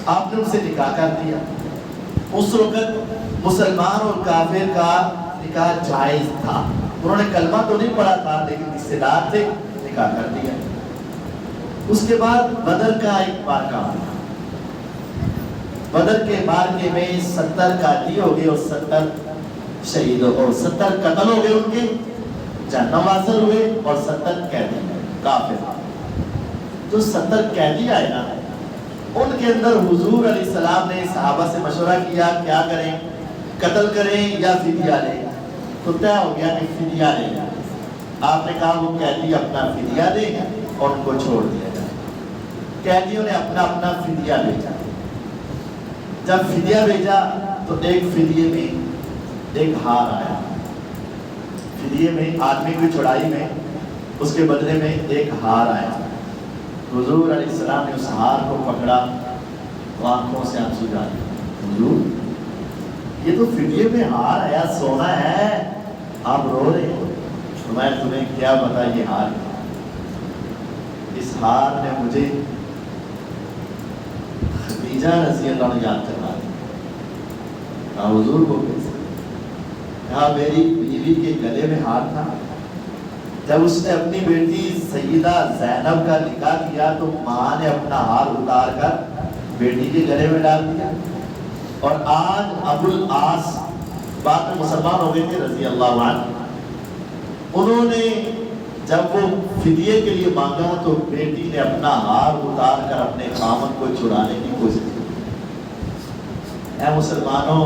آپ نے ان سے نکاح کر دیا. اس وقت مسلمان اور کافر کا نکاح جائز تھا. انہوں نے کلمہ تو نہیں پڑھا تھا لیکن رشتے دار تھے، نکاح کر دیا. اس کے بعد بدر کا ایک مارکہ ہوا. بدر کے مارکے میں 70 قاتل ہو گئے اور 70 شہید ہو گئے، 70 قتل ہو گئے، ان کے جہنم واصل ہوئے اور 70 قیدی کافر. جو 70 قیدی آئے نا ان کے اندر حضور علیہ السلام نے صحابہ سے مشورہ کیا کیا کریں، قتل کریں یا فدیہ لیں. تو طے ہو گیا کہ فدیہ لیں. آپ نے کہا وہ قیدی اپنا فدیہ دیں اور ان کو چھوڑ دیا جائے. قیدیوں نے اپنا اپنا فدیہ بھیجا. جب فدیہ بھیجا تو ایک فدیے میں ایک ہار آیا. فدیے میں آدمی کی چھڑائی میں اس کے بدلے میں ایک ہار آیا. حضور علیہ السلام نے اس ہار کو پکڑا تو آنکھوں سے آنسو جارے. حضور یہ تو فدیے میں ہار آیا، سونا ہے، آپ رو رہے ہو. تو میں تمہیں کیا بتا یہ ہار، اس ہار نے مجھے خدیجہ رضی اللہ عنہ یاد کروا دی. کہا حضور کو کیسے؟ کہا میری بیوی کے گلے میں ہار تھا. جب اس نے اپنی بیٹی سیدہ زینب کا نکاح کیا تو ماں نے اپنا ہار اتار کر بیٹی کے گلے میں ڈال دیا. اور آج ابو العاص بعد میں مسلمان ہو گئے تھے رضی اللہ عنہ، انہوں نے جب وہ فدیے کے لیے مانگا تو بیٹی نے اپنا ہار اتار کر اپنے خامن کو چھڑانے کی کوشش کی۔ اے مسلمانوں،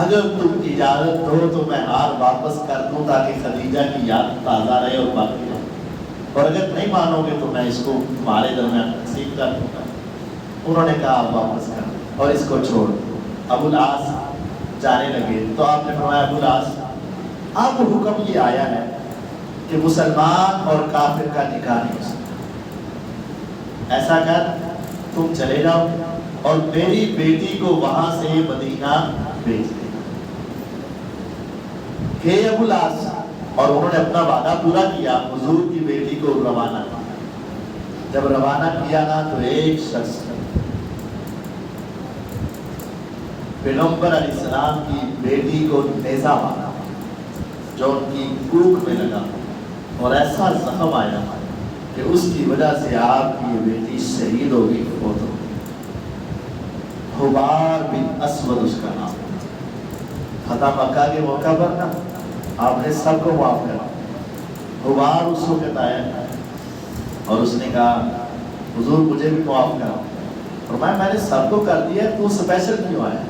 اگر تم اجازت دو تو میں ہار واپس کر دوں تاکہ خدیجہ کی یاد تازہ رہے اور باقی رہے، اور اگر نہیں مانو گے تو میں اس کو تمہارے درمیان تقسیم کر دوں گا۔ انہوں نے کہا آپ واپس کر دیں اور اس کو چھوڑ دو۔ ابو العاص جانے لگے تو آپ نے فرمایا ابو العاص، آپ کو حکم یہ آیا ہے کہ مسلمان اور کافر کا نکاح نہیں ہو سکتا، ایسا کر تم چلے جاؤ اور میری بیٹی کو وہاں سے مدینہ بھیج دے۔ کہ ابو العاص، اور انہوں نے اپنا وعدہ پورا کیا، حضور کی بیٹی کو روانہ کیا۔ جب روانہ کیا نا تو ایک شخص پیغمبر علیہ السلام کی بیٹی کو نیزہ مارا جو ان کی کوکھ میں لگا، اور ایسا زخم آیا کہ اس کی وجہ سے آپ کی یہ بیٹی شہید ہو گئی، فوت ہو گئی۔ حبار بن اسود اس کا نام۔ فتح مکہ کے موقع پر نا آپ نے سب کو معاف کرا۔ حبار اس وقت آیا اور اس نے کہا حضور مجھے بھی معاف کرا۔ فرمایا میں نے سب کو کر دیا، تو اسپیشل کیوں آیا؟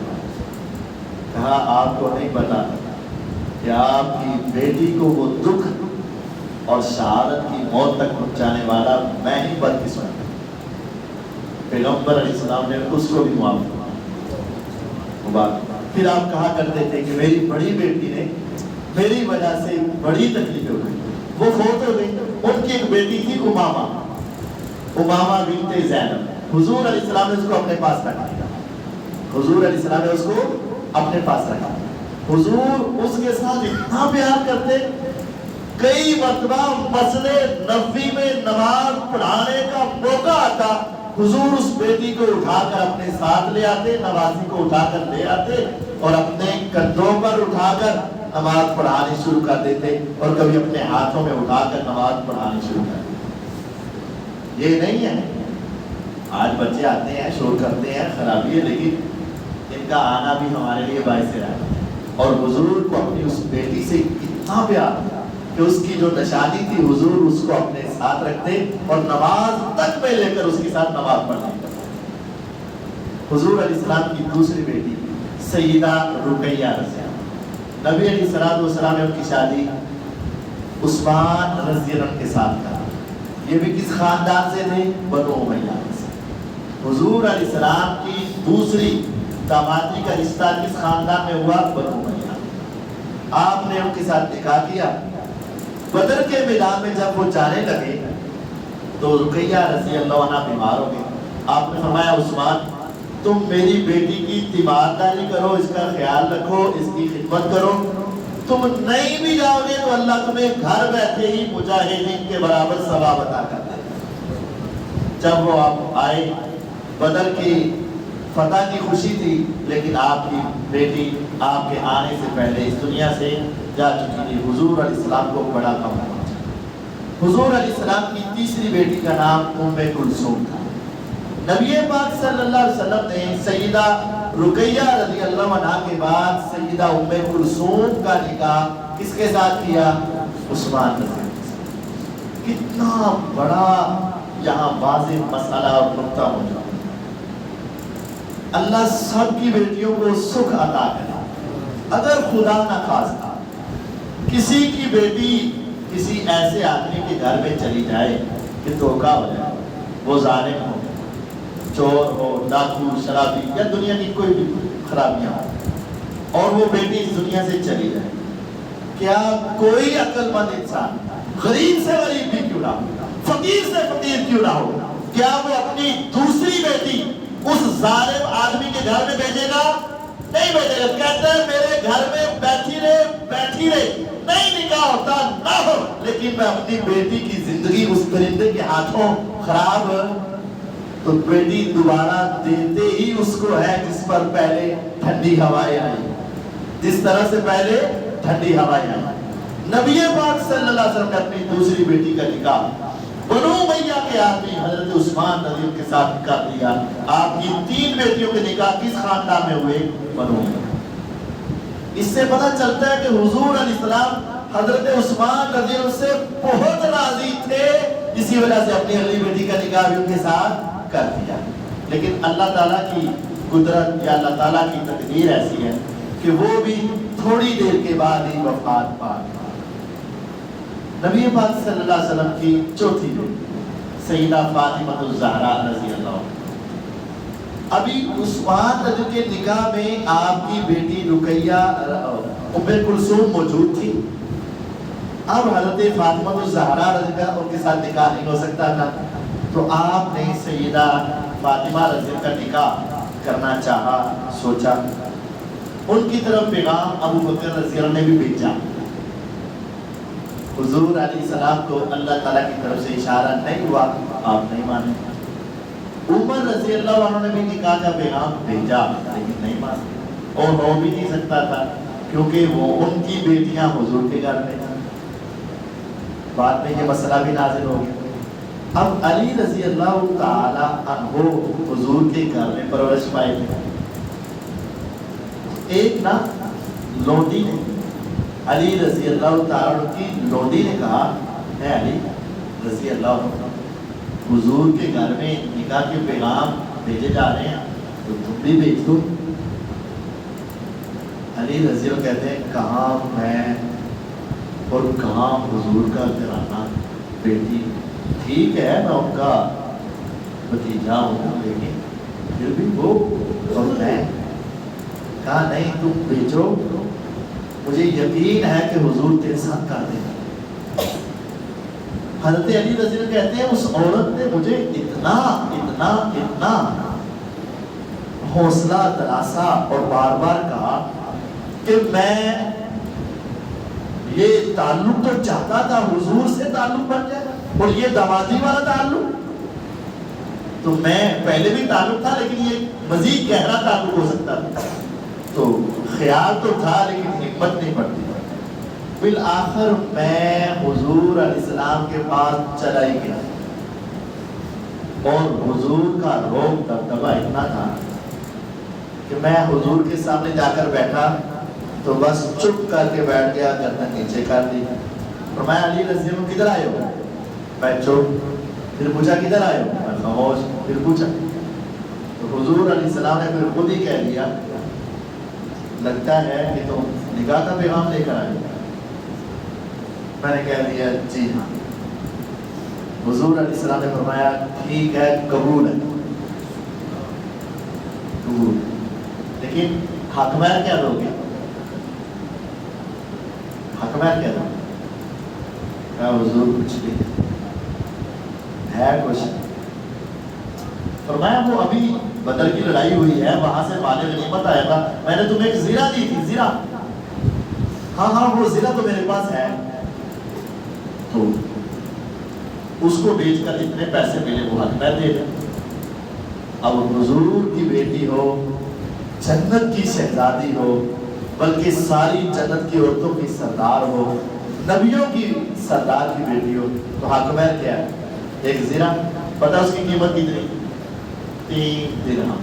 کہا آپ کو نہیں پتا کہ آپ کی بیٹی کو وہ دکھ اور شہادت کی موت تک پہنچانے والا میں ہی بدقسمت ہوں۔ پیغمبر علیہ السلام نے اس کو بھی معاف کیا۔ پھر آپ کہا کرتے تھے کہ میری بڑی بیٹی نے میری وجہ سے بڑی تکلیف ہو گئی، وہ فوت ہو گئی۔ ان کی ایک بیٹی تھی امامہ بنت زینب، حضور علیہ السلام نے اس کو اپنے پاس رکھا۔ حضور علیہ السلام نے اس کو اپنے پاس رکھا۔ حضور اس کے ساتھ اتنا پیار کرتے، کئی مرتبہ مسجد نبوی میں نماز پڑھانے کا موقع آتا، حضور اس بیٹی کو اٹھا کر اپنے ساتھ لے آتے، نوازی کو اٹھا کر لے آتے اور اپنے کندھوں پر اٹھا کر نماز پڑھانی شروع کر دیتے، اور کبھی اپنے ہاتھوں میں اٹھا کر نماز پڑھانی شروع کر دیتے۔ یہ نہیں ہے آج بچے آتے ہیں شور کرتے ہیں، خرابی ہے، لیکن ان کا آنا بھی ہمارے لیے باعث رحمت ہے۔ اور حضور کو اپنی اس بیٹی سے اتنا پیار کہ اس کی جو نشانی تھی حضور اس کو اپنے ساتھ رکھتے اور نماز تک میں لے کر اس کے ساتھ نماز پڑھتے۔ حضور علیہ السلام کی دوسری بیٹی سیدہ رقیہ رضی اللہ، نبی علیہ السلام نے ان کی شادی عثمان رضی اللہ عنہ کے ساتھ کرا۔ یہ بھی کس خاندان سے تھے؟ بنو امیہ سے۔ حضور علیہ السلام کی دوسری دامادی کا رشتہ کس خاندان میں ہوا؟ بنو امیہ۔ آپ نے ان کے ساتھ نکاح کیا۔ بدر کے میدان میں جب وہ جانے لگے تو رقیہ رضی اللہ عنہ بیمار ہو گئی۔ آپ نے فرمایا عثمان تم میری بیٹی کی تیمارداری کرو، اس کا خیال رکھو، اس کی خدمت کرو، تم نہیں بھی جاؤ گے تو اللہ تمہیں گھر بیٹھے ہی مجاہدین کے برابر ثواب عطا کر دے گا۔ جب وہ آپ آئے، بدر کی فتح کی خوشی تھی، لیکن آپ کی بیٹی آپ کے آنے سے پہلے اس دنیا سے جا چکی تھی۔ حضور علیہ السلام کو بڑا غم ہوا۔ حضور علیہ السلام کی تیسری بیٹی کا نام ام کلثوم تھا۔ نبی پاک صلی اللہ علیہ وسلم نے سیدہ رقیہ رضی اللہ عنہا کے بعد سیدہ ام کلثوم کا نکاح کس کے ساتھ کیا؟ عثمان رضی اللہ عنہ۔ کتنا بڑا یہاں واضح مسئلہ اور نقطہ موجود ہے۔ اللہ سب کی بیٹیوں کو سکھ عطا کرے۔ اگر خدا نہ خواستہ کسی کی بیٹی کسی ایسے آدمی کے گھر میں چلی جائے کہ دھوکہ ہو جائے، وہ ظالم ہو، چور ہو، ڈاکو، شرابی یا دنیا کی کوئی بھی خرابیاں ہو، اور وہ بیٹی اس دنیا سے چلی جائے، کیا کوئی عقل مند انسان غریب سے غریب بھی کیوں نہ ہو، فقیر سے فقیر کیوں نہ ہو، کیا وہ اپنی دوسری بیٹی اس ظالم آدمی کے گھر میں بھیجے گا؟ نہیں بھیجے گا۔ کہتا ہے میرے گھر میں بیٹھی رہے، نہیں نکاح ہوتا نہ ہو، لیکن میں اپنی بیٹی کی زندگی اس پرندے کے ہاتھوں خراب، تو بیٹی دوبارہ دیتے ہی اس کو ہے جس پر پہلے ٹھنڈی ہوائیں آئی، جس طرح سے پہلے ٹھنڈی ہوائیں آئی۔ نبی پاک صلی اللہ علیہ وسلم نے اپنی دوسری بیٹی کا نکاح بنو امیہ کے آدمی حضرت عثمان رضی اللہ کے ساتھ کر دیا. آپ کی 3 بیٹیوں کے نکاح کس خاندان میں ہوئے؟ بنو امیہ. اس سے پتہ چلتا ہے کہ حضور علیہ السلام حضرت عثمان رضی اللہ سے بہت راضی تھے، اسی وجہ سے اپنی اگلی بیٹی کا نکاح بھی ان کے ساتھ کر دیا. لیکن اللہ تعالیٰ کی قدرت یا اللہ تعالیٰ کی تقدیر ایسی ہے کہ وہ بھی تھوڑی دیر کے بعد ہی وفات پا گئے. نبی پاک صلی اللہ علیہ وسلم کی چوتھی بیٹی سیدہ فاطمہ الزہرا رضی اللہ عنہا. ابھی عثمان رضی کے نکاح میں آپ کی بیٹی رقیہ ام کلثوم موجود تھی. اب حضرت فاطمہ الزہرا رضی اللہ ان کے ساتھ نکاح نہیں ہو سکتا تھا، تو آپ نے سیدہ فاطمہ رضی اللہ کا نکاح کرنا چاہا، سوچا. ان کی طرف پیغام ابو بکر رضی اللہ نے بھی بھیجا. حضور علیہ السلام کو اللہ تعالیٰ کی طرف سے اشارہ نہیں ہوا، آپ نہیں مانے. عمر رضی اللہ عنہ نے بھی نکاح کا پیغام بھیجا لیکن نہیں مانے، اور ہو بھی نہیں سکتا تھا کیونکہ وہ ان کی بیٹیاں حضور کے گھر میں. بعد میں یہ مسئلہ بھی نازل ہو گیا. اب علی رضی اللہ تعالی عنہ حضور کے گھر میں پرورش پائے تھے. ایک نا لونڈی نے علی رضی اللہ تعالی عنہ کی لونڈی نے کہا، اے علی رضی اللہ عنہ حضور کے گھر میں نکاح کے پیغام بھیجے جا رہے ہیں تو تم بھی بھیج دو. علی رضی اللہ کہتے ہیں کہاں میں اور کہاں حضور کا گھرانہ. بیٹی ٹھیک ہے میں ان کا بھتیجا ہوں لیکن پھر بھی وہ اور میں. کہا نہیں تم بھیجو، مجھے یقین ہے کہ حضور تیرے ساتھ کر دیں. حضرت علی رضی اللہ کہتے ہیں اس عورت نے مجھے اتنا اتنا اتنا حوصلہ دلاسا اور بار بار کہا کہ میں یہ تعلق تو چاہتا تھا حضور سے تعلق بن جائے اور یہ دامادی والا تعلق تو میں پہلے بھی تعلق تھا لیکن یہ مزید گہرا تعلق ہو سکتا تھا. تو خیال تو تھا لیکن حکمت نہیں پڑتی. بالآخر میں حضور علیہ السلام کے پاس چلا ہی گیا اور حضور کا روب دبدبا اتنا تھا کہ میں حضور کے سامنے جا کر بیٹھا تو بس چپ کر کے بیٹھ گیا، گردن نیچے کر دی. فرمایا علی رضی اللہ کدھر آئے ہو؟ میں چپ. پھر پوچھا کدھر آئے ہو؟ میں خاموش. پھر پوچھا تو حضور علیہ السلام نے پھر خود ہی کہہ دیا لگتا ہے کہ تم نکاح کا پیغام لے کر آئے ہو. میں نے کہہ دیا جی ہاں. حضور علیہ السلام نے فرمایا ٹھیک ہے قبول ہے قبول، لیکن حق مہر کیا دو گے؟ حق مہر کیا دو گے؟ کہا حضور کچھ نہیں ہے کچھ. فرمایا وہ ابھی بدر کی لڑائی ہوئی ہے وہاں سے مال غنیمت آیا تھا، میں نے تمہیں ایک زیرہ دی تھی. زیرہ؟ ہاں ہاں وہ زیرہ تو میرے پاس ہے. تو اس کو بیچ کر اتنے پیسے ملے وہ حق مہر دے دیں. اب حضور کی بیٹی ہو، جنت کی شہزادی ہو، بلکہ ساری جنت کی عورتوں کی سردار ہو، نبیوں کی سردار کی بیٹی ہو، تو حق مہر کیا ہے؟ ایک زیرہ. پتہ اس کی قیمت کتنی؟ 3 درہم.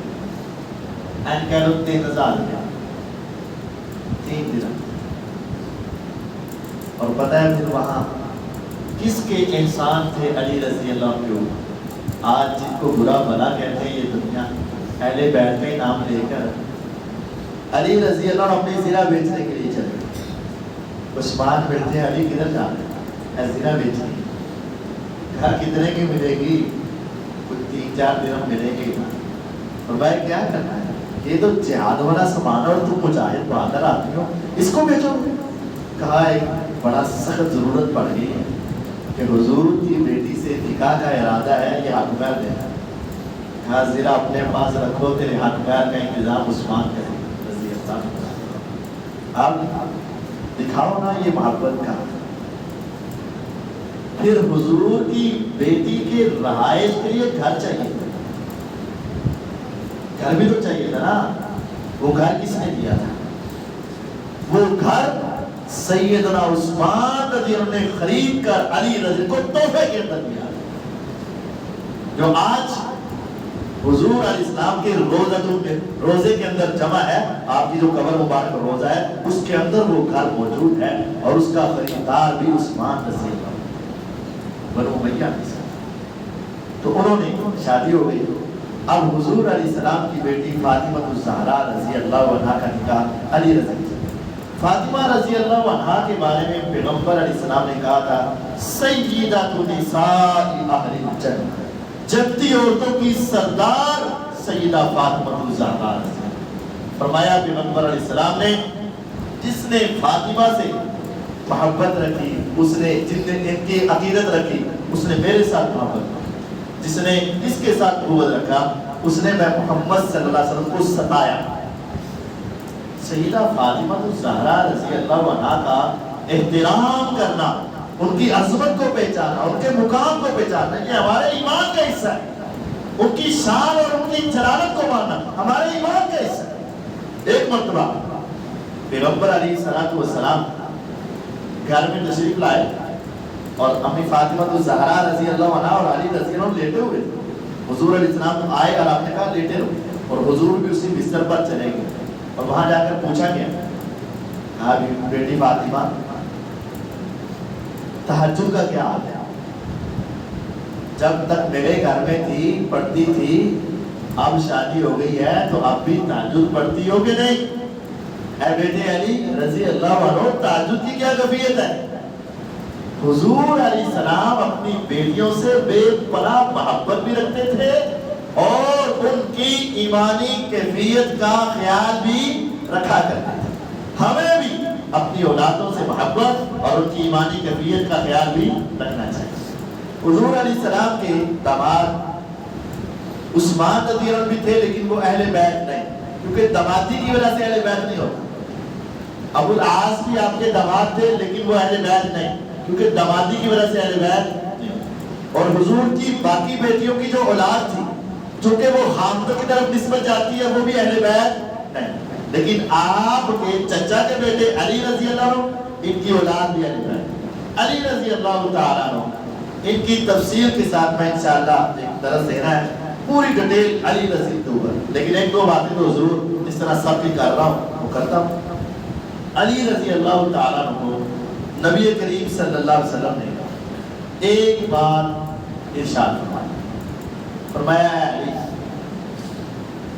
اینڈ کہہ لو 3000 روپیہ. 3 درہم. اور پتہ ہے پھر وہاں کس کے احسان تھے علی رضی اللہ عنہ. آج جن کو برا بھلا کہتے ہیں یہ دنیا، اہل بیت کا نام لے کر علی رضی اللہ عنہ اپنی زیرہ بیچنے کے لیے چلے. عثمان بیٹھتے ہیں علی کدھر جا رہے ہیں؟ زیرہ بیچنے. کہا کتنے کی ملے گی؟ کچھ 3-4 درہم ملے گی. اور بھائی کیا کرنا ہے، یہ تو جہاد والا سامان اور تم مجاہد بہادر آدمی ہو، اس کو بیچو. کہا ایک بڑا سخت ضرورت پڑ گئی ہے کہ حضور کی بیٹی سے نکاح کا ارادہ ہے، یہ حق مہر دینا. کہا زیرہ اپنے پاس رکھو، تیرے حق مہر کا انتظام عثمان کرے رضی اللہ عنہ. اب دکھاؤ نا یہ محبت کا. پھر حضور کی بیٹی کے رہائش کے لیے گھر چاہیے، گھر بھی تو چاہیے تھا نا. وہ گھر کس نے دیا تھا؟ وہ گھر سیدنا عثمان رضی اللہ عنہ نے خرید کر علی رضی کو تحفے کے اندر دیا. جو آج حضور علیہ السلام کے روزے کے اندر جمع ہے، آپ کی جو قبر مبارک روزہ ہے اس کے اندر وہ گھر موجود ہے، اور اس کا خریدار بھی عثمان رضی اللہ بنو امیہ کے ساتھ۔ تو انہوں نے شادی ہو گئی، اب حضور علیہ السلام کی بیٹی فاطمہ الزہرا رضی اللہ عنہا کا نکاح علی رضی اللہ۔ فاطمہ رضی اللہ عنہا کے بارے میں پیغمبر علیہ السلام نے کہا تھا سیدۃ نساء اہل الجنہ، جنتی عورتوں کی سردار سیدہ فاطمہ الزہرا رضی اللہ۔ فرمایا پیغمبر علیہ السلام نے جس نے فاطمہ سے محبت رکھی، اس نے جن نے ان کی عقیدت رکھی، اس نے میرے ساتھ محبت رکھی، جس نے اس کے ساتھ قوت رکھا، اس نے میں محمد صلی اللہ علیہ وسلم کو ستایا۔ سیدہ فاطمہ الزہرا رضی اللہ عنہا کا احترام کرنا، ان کی عظمت کو پہچاننا، ان کے مقام کو پہچاننا، یہ ہمارے ایمان کا حصہ ہے۔ ان کی شان اور ان کی جلالت کو ماننا ہمارے ایمان کا حصہ ہے۔ ایک مرتبہ پیغمبر علیہ السلام گھر میں تشریف لائے اور امی فاطمہ الزہرا رضی اللہ عنہا اور علی رضی اللہ عنہ لیٹے ہوئے تھے۔ حضور علیہ السلام آئے اور آپ نے کہا لیٹے رہو، اور حضور بھی اسی بستر پر چلے گئے، اور وہاں جا کر پوچھا گیا، کہا بیٹی فاطمہ تہجد کا کیا حال ہے؟ جب تک میرے گھر میں تھی پڑھتی تھی، اب شادی ہو گئی ہے تو اب بھی تہجد پڑھتی ہو کہ نہیں؟ اے بیٹے علی رضی اللہ عنہ، تہجد کی کیا کیفیت ہے؟ حضور علیہ السلام اپنی بیٹیوں سے بے پناہ محبت بھی رکھتے تھے، اور ان کی ایمانی کیفیت کا خیال بھی رکھا کرتے تھے۔ ہمیں بھی اپنی اولادوں سے محبت اور ان کی ایمانی کیفیت کا خیال بھی رکھنا چاہیے۔ حضور علیہ السلام کے داماد عثمان رضی اللہ عنہ بھی تھے، لیکن وہ اہل بیت نہیں، کیونکہ دامادی کی وجہ سے اہل بیت نہیں ہوتا۔ ابو العاص بھی آپ کے داماد تھے، لیکن وہ اہل بیت نہیں، کیونکہ دامادی کی وجہ سے اہل بیت نہیں۔ اور حضور کی باقی بیٹیوں کی جو اولاد تھی، چونکہ وہ حامدہ کی طرف نسبت جاتی ہے، وہ بھی اہل بیت نہیں، لیکن آپ کے چچا کے بیٹے علی رضی اللہ عنہ، ان کی اولاد بھی اہل بیت۔ علی رضی اللہ تعالیٰ عنہ، ان کی تفصیل کے ساتھ میں انشاءاللہ ایک درس دینا ہے، پوری ڈیٹیل علی رضی کے اوپر، لیکن ایک دو باتیں تو ضرور اس طرح سب کی کر رہا ہوں وہ کرتا ہوں۔ علی رضی اللہ تعالیٰ عنہ کو نبی کریم صلی اللہ علیہ وسلم نے ایک بار ارشاد فرمایا ہے علی،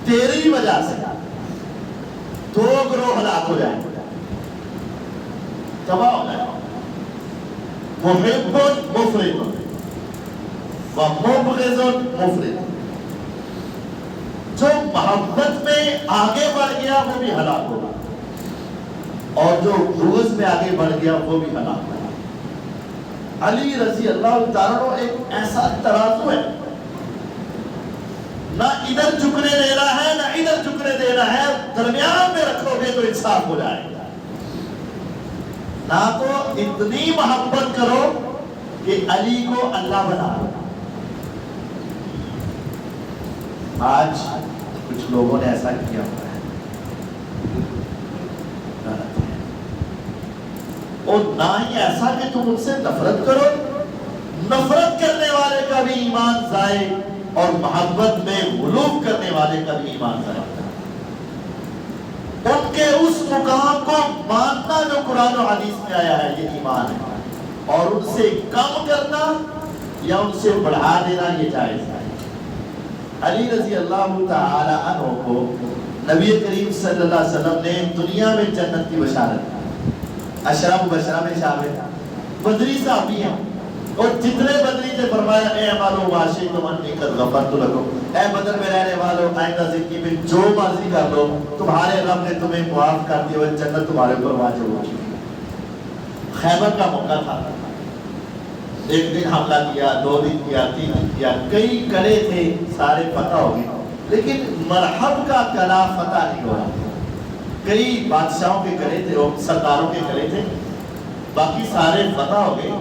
تیری وجہ سے دو گروہ ہلاک ہو جائیں گے، تباہ ہو جائیں گے، محب مفرد و مبغض مفرد۔ جو محبت میں آگے بڑھ گیا وہ بھی ہلاک ہوگا، اور جو بغض میں آگے بڑھ گیا وہ بھی ہلاک ہوگا۔ علی رضی اللہ تعالیٰ عنہ ایک ایسا ترازو ہے، نہ ادھر جھکنے دینا ہے نہ ادھر جھکنے دینا ہے، درمیان میں رکھو گے تو انصاف ہو جائے گا۔ نہ تو اتنی محبت کرو کہ علی کو اللہ بنا لو۔ آج کچھ لوگوں نے ایسا کیا ہوا ہے، اور نہ ہی ایسا کہ تم ان سے نفرت کرو، نفرت کرنے والے کا بھی ایمان ضائع، اور محبت میں غلو کرنے والے کا بھی ایمان ضائع۔ ان کے اس مقام کو ماننا جو قرآن و حدیث میں آیا ہے یہ ایمان ہے، اور ان سے کم کرنا یا ان سے بڑھا دینا یہ جائز ہے۔ علی رضی اللہ تعالی عنہ کو نبی کریم صلی اللہ علیہ وسلم نے دنیا میں جنت کی بشارت، اشرا مبشرہ میں شامل، بدری صحابی ہیں، اور جتنے بدری سے فرمایا اے اعمالوا ما شئتم انی قد غفرت لکم، اے بدر میں رہنے والوں آئندہ زندگی میں جو مرضی کر لو، تمہارے رب نے تمہیں معاف کر دیا، وہ جنت تمہارے اوپر واجب ہو چکی۔ خیبر کا موقع تھا، ایک دن حملہ کیا، 2 دن کیا، 3 دن کیا، کئی کڑے تھے، سارے فتح ہو گئے، لیکن مرحب کا کلا فتح نہیں ہو رہا۔ کئی بادشاہوں کے کڑے تھے، سرداروں کے کڑے تھے، باقی سارے فتح ہو گئے۔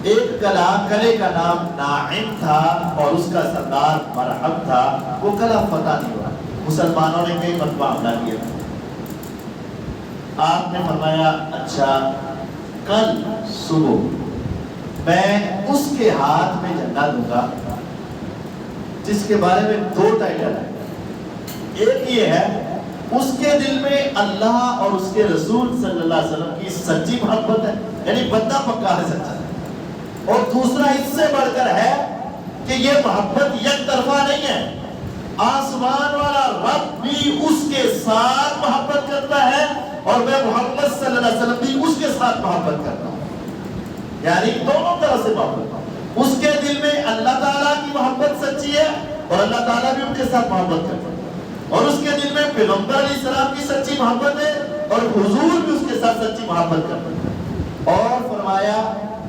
ایک قلعے کا نام ناعم تھا اور اس کا سردار مرحب تھا، وہ قلعہ فتح نہیں ہوا۔ مسلمانوں نے کئی مرتبہ حملہ کیا، آپ نے فرمایا اچھا کل صبح میں اس کے ہاتھ میں جھنڈا دوں گا جس کے بارے میں دو ٹائٹل ہیں. ایک یہ ہے اس کے دل میں اللہ اور اس کے رسول صلی اللہ علیہ وسلم کی سچی محبت ہے، یعنی بندہ پکا ہے، سچا ہے. اور دوسرا اس سے بڑھ کر ہے کہ یہ محبت یک طرفہ نہیں ہے، آسمان والا رب بھی اس کے ساتھ محبت کرتا ہے اور میں محمد صلی اللہ علیہ وسلم بھی اس کے ساتھ محبت کرتا ہوں. یعنی دونوں طرح سے محبت. اس کے دل میں اللہ تعالیٰ کی محبت سچی ہے اور اللہ تعالیٰ بھی ان کے ساتھ محبت کرتا ہے، اور اس کے دل میں پیغمبر علیہ السلام کی سچی محبت ہے اور حضور بھی اس کے ساتھ سچی محبت کرتا ہے. اور فرمایا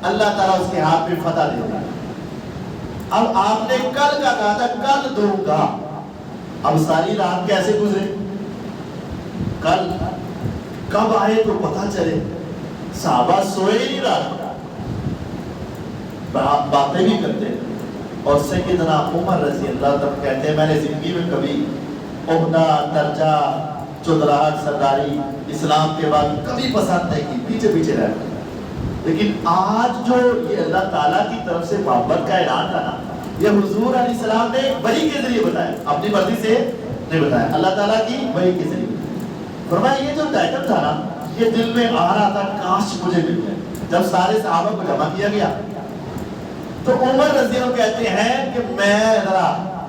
اللہ تعالیٰ اس کے ہاتھ میں فتح دے گا. اب آپ نے کل کا کہا تھا کل دوں گا، اب ساری رات کیسے گزرے؟ کل کب آئے تو پتہ چلے. صحابہ سوئے نہیں رات، باتیں بھی کرتے ہیں. اور سیدنا عمر رضی اللہ عنہ کہتے ہیں میں نے زندگی میں کبھی عہدہ، درجہ، چودراہٹ، سرداری اسلام کے بعد کبھی پسند نہیں کی، پیچھے پیچھے رہتا. لیکن آج جو یہ اللہ تعالیٰ کی طرف سے محبت کا اعلان تھا نا، یہ حضور علیہ السلام نے وحی کے ذریعے بتایا، اپنی مرضی سے نہیں بتایا، اللہ تعالیٰ کی وحی کے ذریعے. فرمایا یہ جو ٹائٹل تھا نا، یہ دل میں آ رہا تھا کاش مجھے مل جائے. جب سارے صحابہ کو جمع کیا گیا تو عمر رضی اللہ کہتے ہیں کہ میں ذرا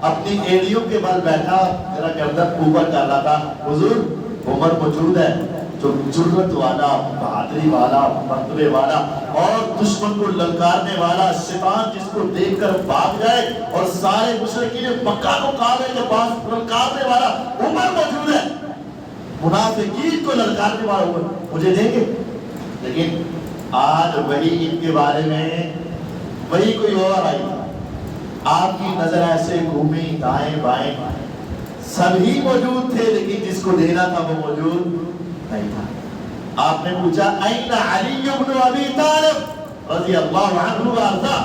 اپنی ایڑیوں کے بل بیٹھا، ذرا گردن اوپر کر رہا تھا. حضور عمر موجود ہے جو جرأت والا، بہادری والا، مرتبے والا اور دشمن کو للکارنے والا، شیطان جس کو دیکھ کر بھاگ جائے اور سارے مشرکین مکہ کو کعبے کے پاس للکارنے والا عمر موجود ہے. منافقین کو للکارنے والا عمر مجھے دیں گے. لیکن آج وہی ان کے بارے میں وہی کوئی اور آئی، آپ کی نظر ایسے گھومی دائیں بائیں، سبھی موجود تھے لیکن جس کو دینا تھا وہ موجود نہیں تھا. آپ نے پوچھا این علی بن ابی طالب رضی اللہ عنہ وارضا،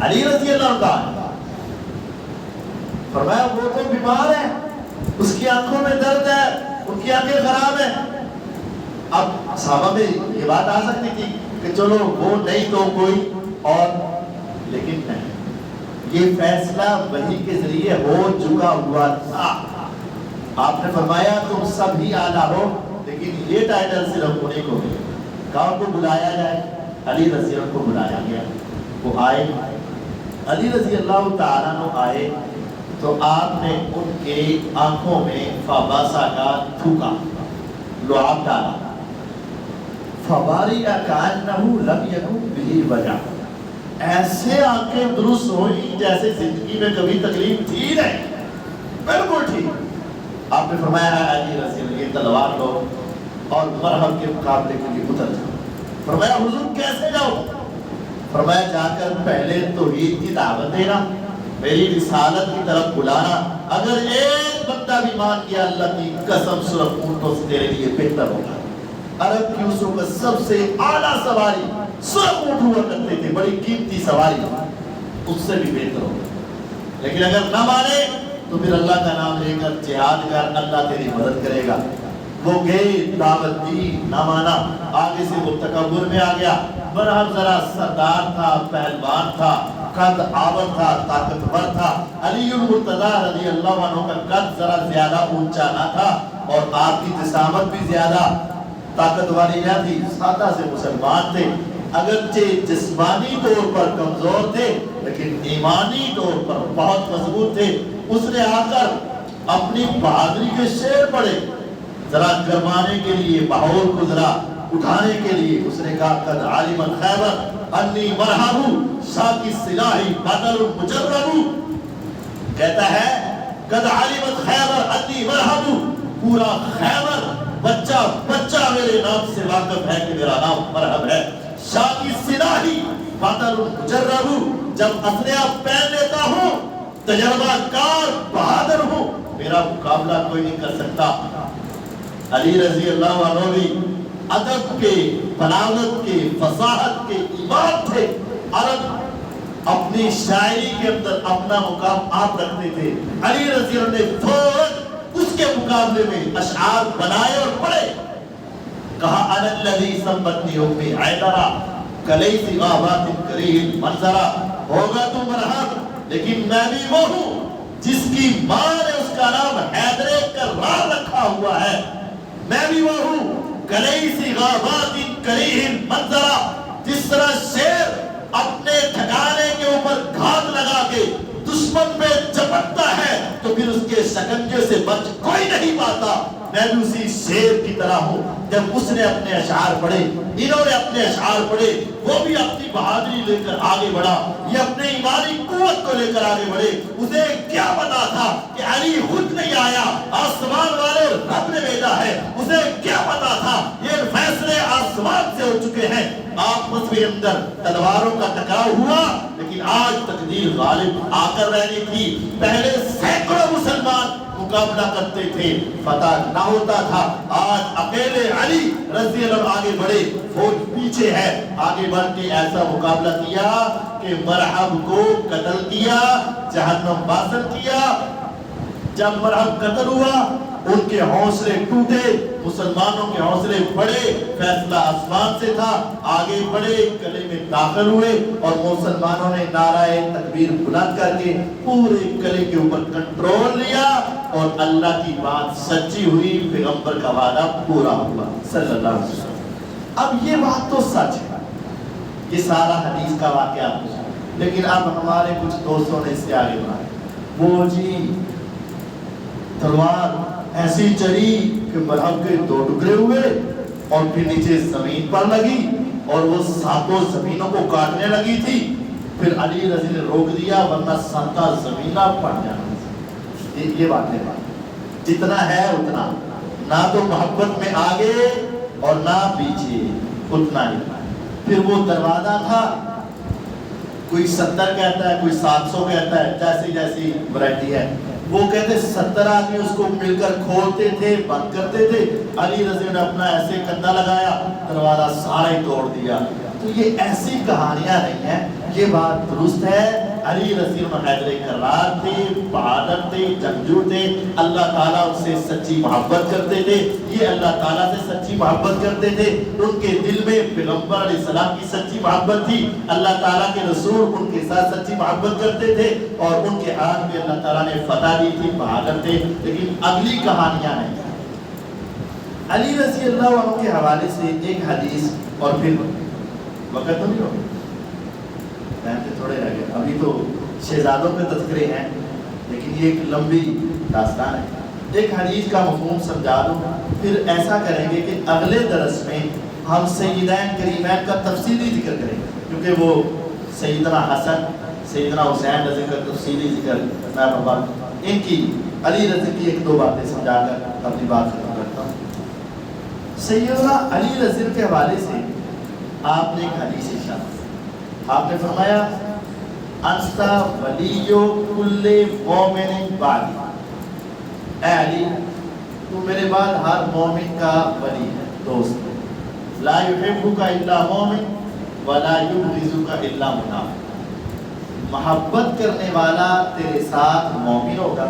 علی رضی اللہ عنہ. فرمایا وہ تو بیمار ہے، اس کی آنکھوں میں درد ہے، ان کی آنکھیں خراب ہیں. اب صحابہ میں یہ بات آ سکتی تھی کہ چلو وہ نہیں تو کوئی اور، لیکن نہیں، یہ فیصلہ وحی کے ذریعے ہو چکا ہوا تھا. آپ نے فرمایا تم سب ہی اعلیٰ ہو، لیکن یہ ٹائٹل صرف انہیں کو ملے. کون کو بلایا جائے؟ علی رضی اللہ کو بلایا گیا. وہ آئے، علی رضی اللہ تعالیٰ عنہ آئے تو آپ نے ان کے آنکھوں میں فباسا کا تھوکا، لعاب ڈالا. فباری کانہو لم یکن بہ وجع، ایسے آنکھیں درست ہوئی جیسے زندگی میں کبھی تکلیف تھی نہیں، بالکل ٹھیک. آپ نے فرمایا علی رضی اللہ یہ تلوار لو اور مرحب کے مقابلے کے لیے اتر جاؤ. فرمایا حضور کیسے جاؤ؟ فرمایا جا کر پہلے توحید کی دعوت دینا، میری رسالت کی طرف بلانا. اگر ایک بندہ بھی مان گیا اللہ کی قسم سرخ اونٹوں سے تیرے لیے بہتر ہوگا. عرب کی اس وقت سب سے اعلیٰ سواری سرخ اونٹ ہوا کرتے تھے، بڑی قیمتی سواری، اس سے بھی بہتر ہوگا. لیکن اگر نہ مانے تو پھر اللہ کا نام لے کر جہاد کر، اللہ تیری مدد کرے گا. وہ گئے، دعوت دی، نہ مانا. آگے سے وہ تکبر میں آ گیا. مرحب ذرا سردار تھا، پہلوان تھا، قد آور تھا، طاقتور تھا. علی المرتضیٰ رضی اللہ عنہ کا قد ذرا زیادہ اونچا نہ تھا اور آپ کی جسامت بھی زیادہ طاقتوری نہ تھی. سادہ سے مسلمان تھے، اگرچہ جسمانی طور پر کمزور تھے لیکن ایمانی طور پر بہت مضبوط تھے. اس نے آ کر اپنی بہادری کے شعر پڑھے، ذرا گرمانے کے لیے، ماحول کو ذرا اٹھانے کے لیے. اس نے کہا قد علم الخیبر انی مرحب شاکی سلاحی بدل مجرب. کہتا ہے قد علم الخیبر انی مرحب، پورا خیبر بچہ بچہ میرے نام سے واقف ہے کہ میرا نام مرحب ہے. شاکی سلاحی بدل مجرب، جب اسلحہ پہن لیتا ہوں تجربہ کار بہادر ہوں، میرا مقابلہ کوئی نہیں کر سکتا. علی رضی اللہ عنہ بھی ادب کے، بلاغت کے، فصاحت کے امام تھے. عرب اپنی شاعری کے اندر اپنا مقام آپ رکھتے تھے. علی رضی اللہ نے فوراً اس کے مقابلے میں اشعار بنائے اور پڑھے. کہا انا الذی سمتنی امی حیدرا کلیس غابات کریہ منظرا، ہوگا تو مرحب لیکن میں بھی وہ ہوں جس کی ماں نے اس کا نام حیدر کرار رکھا ہوا ہے، میں بھی وہ ہوں کلیسی غابات کلیہم منظرہ، جس طرح شیر اپنے ٹھکانے کے اوپر گھات لگا کے دشمن پہ چپٹتا ہے تو پھر اس کے شکنجے سے بچ کوئی نہیں پاتا، میں بھی اسی شیر کی طرح ہوں۔ جب اس نے اپنے اشعار پڑھے، انہوں نے اپنے اشعار پڑھے، وہ بھی اپنی بہادری لے کر آگے بڑھا، یہ اپنے ایمانی قوت کو لے کر آگے بڑھے۔ اسے کیا پتا تھا کہ علی خود نہیں آیا، آسمان والے رب نے بھیجا ہے، اسے کیا پتا تھا یہ فیصلے آسمان سے ہو چکے ہیں۔ آپس میں اندر تلواروں کا ٹکراؤ ہوا، لیکن آج تقدیر غالب آ کر رہنی تھی۔ پہلے سینکڑوں مسلمان مقابلہ کرتے تھے، فتح نہ ہوتا تھا، آج اکیلے علی رضی اللہ عنہ آگے بڑھے، فوج پیچھے ہے، آگے بڑھ کے ایسا مقابلہ کیا کہ مرحب کو قتل کیا، جہنم بازر کیا۔ جب مرحب قتل ہوا ان کے حوصلے ٹوٹے، مسلمانوں کے حوصلے بڑھے، فیصلہ آسمان سے تھا، آگے بڑھے، قلعے میں داخل ہوئے اور مسلمانوں نے نعرہ تکبیر بلند کر کے پورے قلعے کے اوپر کنٹرول لیا اور اللہ کی بات سچی ہوئی، پیغمبر کا وعدہ پورا ہوا صلی اللہ علیہ وسلم۔ اب یہ بات تو سچ ہے، یہ سارا حدیث کا واقعہ، لیکن اب ہمارے کچھ دوستوں نے اس سے آگے بڑھا، وہ جی تلوار ایسی چلی کہ مرحب کے 2 ٹکڑے ہوئے اور پھر نیچے زمین پر لگی اور وہ 7 زمینوں کو کاٹنے لگی تھی، پھر علی رضی نے روک دیا ورنہ 7 زمینہ پڑ جانا۔ یہ بات ہے، جتنا ہے اتنا، نہ تو محبت میں آگے اور نہ پیچھے، اتنا ہی۔ پھر وہ دروازہ تھا، کوئی 70 کہتا ہے، کوئی 700 کہتا ہے، جیسی جیسی ورائٹی ہے، وہ کہتے 70 آدمی اس کو مل کر کھولتے تھے، بند کرتے تھے، علی رضی نے اپنا ایسے کندھا لگایا، دروازہ سارا ہی توڑ دیا۔ تو یہ ایسی کہانیاں نہیں ہیں، یہ بات درست ہے، علی رضی حیدر کرار تھے، بہادر تھے، جنگجو تھے، اللہ تعالیٰ ان سے سچی محبت کرتے تھے، یہ اللہ تعالیٰ سے سچی محبت کرتے تھے، ان کے دل میں پیغمبر علیہ السلام کی سچی محبت تھی، اللہ تعالیٰ کے رسول ان کے ساتھ سچی محبت کرتے تھے اور ان کے ہاتھ میں اللہ تعالیٰ نے فتح دی تھی، بہادر تھے۔ لیکن اگلی کہانیاں نہیں۔ علی رضی اللہ عنہ کے حوالے سے ایک حدیث، اور پھر وقت تو نہیں ہوگا، تھوڑے رہ گئے، ابھی تو شہزادوں کے تذکرے ہیں، لیکن یہ ایک لمبی داستان ہے۔ ایک حدیث کا مفہوم سمجھا دوں، پھر ایسا کریں گے کہ اگلے درس میں ہم سیدین کریمین کا تفصیلی ذکر کریں گے، کیونکہ وہ سیدنا حسن، سیدنا حسین رضی کا تفصیلی ذکر میں ان کی علی رضی کی 1-2 باتیں سمجھا کر اپنی بات ختم کرتا ہوں۔ سیدنا علی رضی کے حوالے سے آپ نے ایک حدیث ارشاد، آپ نے فرمایا انستا ولیو کل مومن بعد، اے علی تو میرے بعد ہر مومن کا ولی ہے، دوست ہے، لا یحبک الا مومن ولا یبغضک الا منافق، محبت کرنے والا تیرے ساتھ مومن ہوگا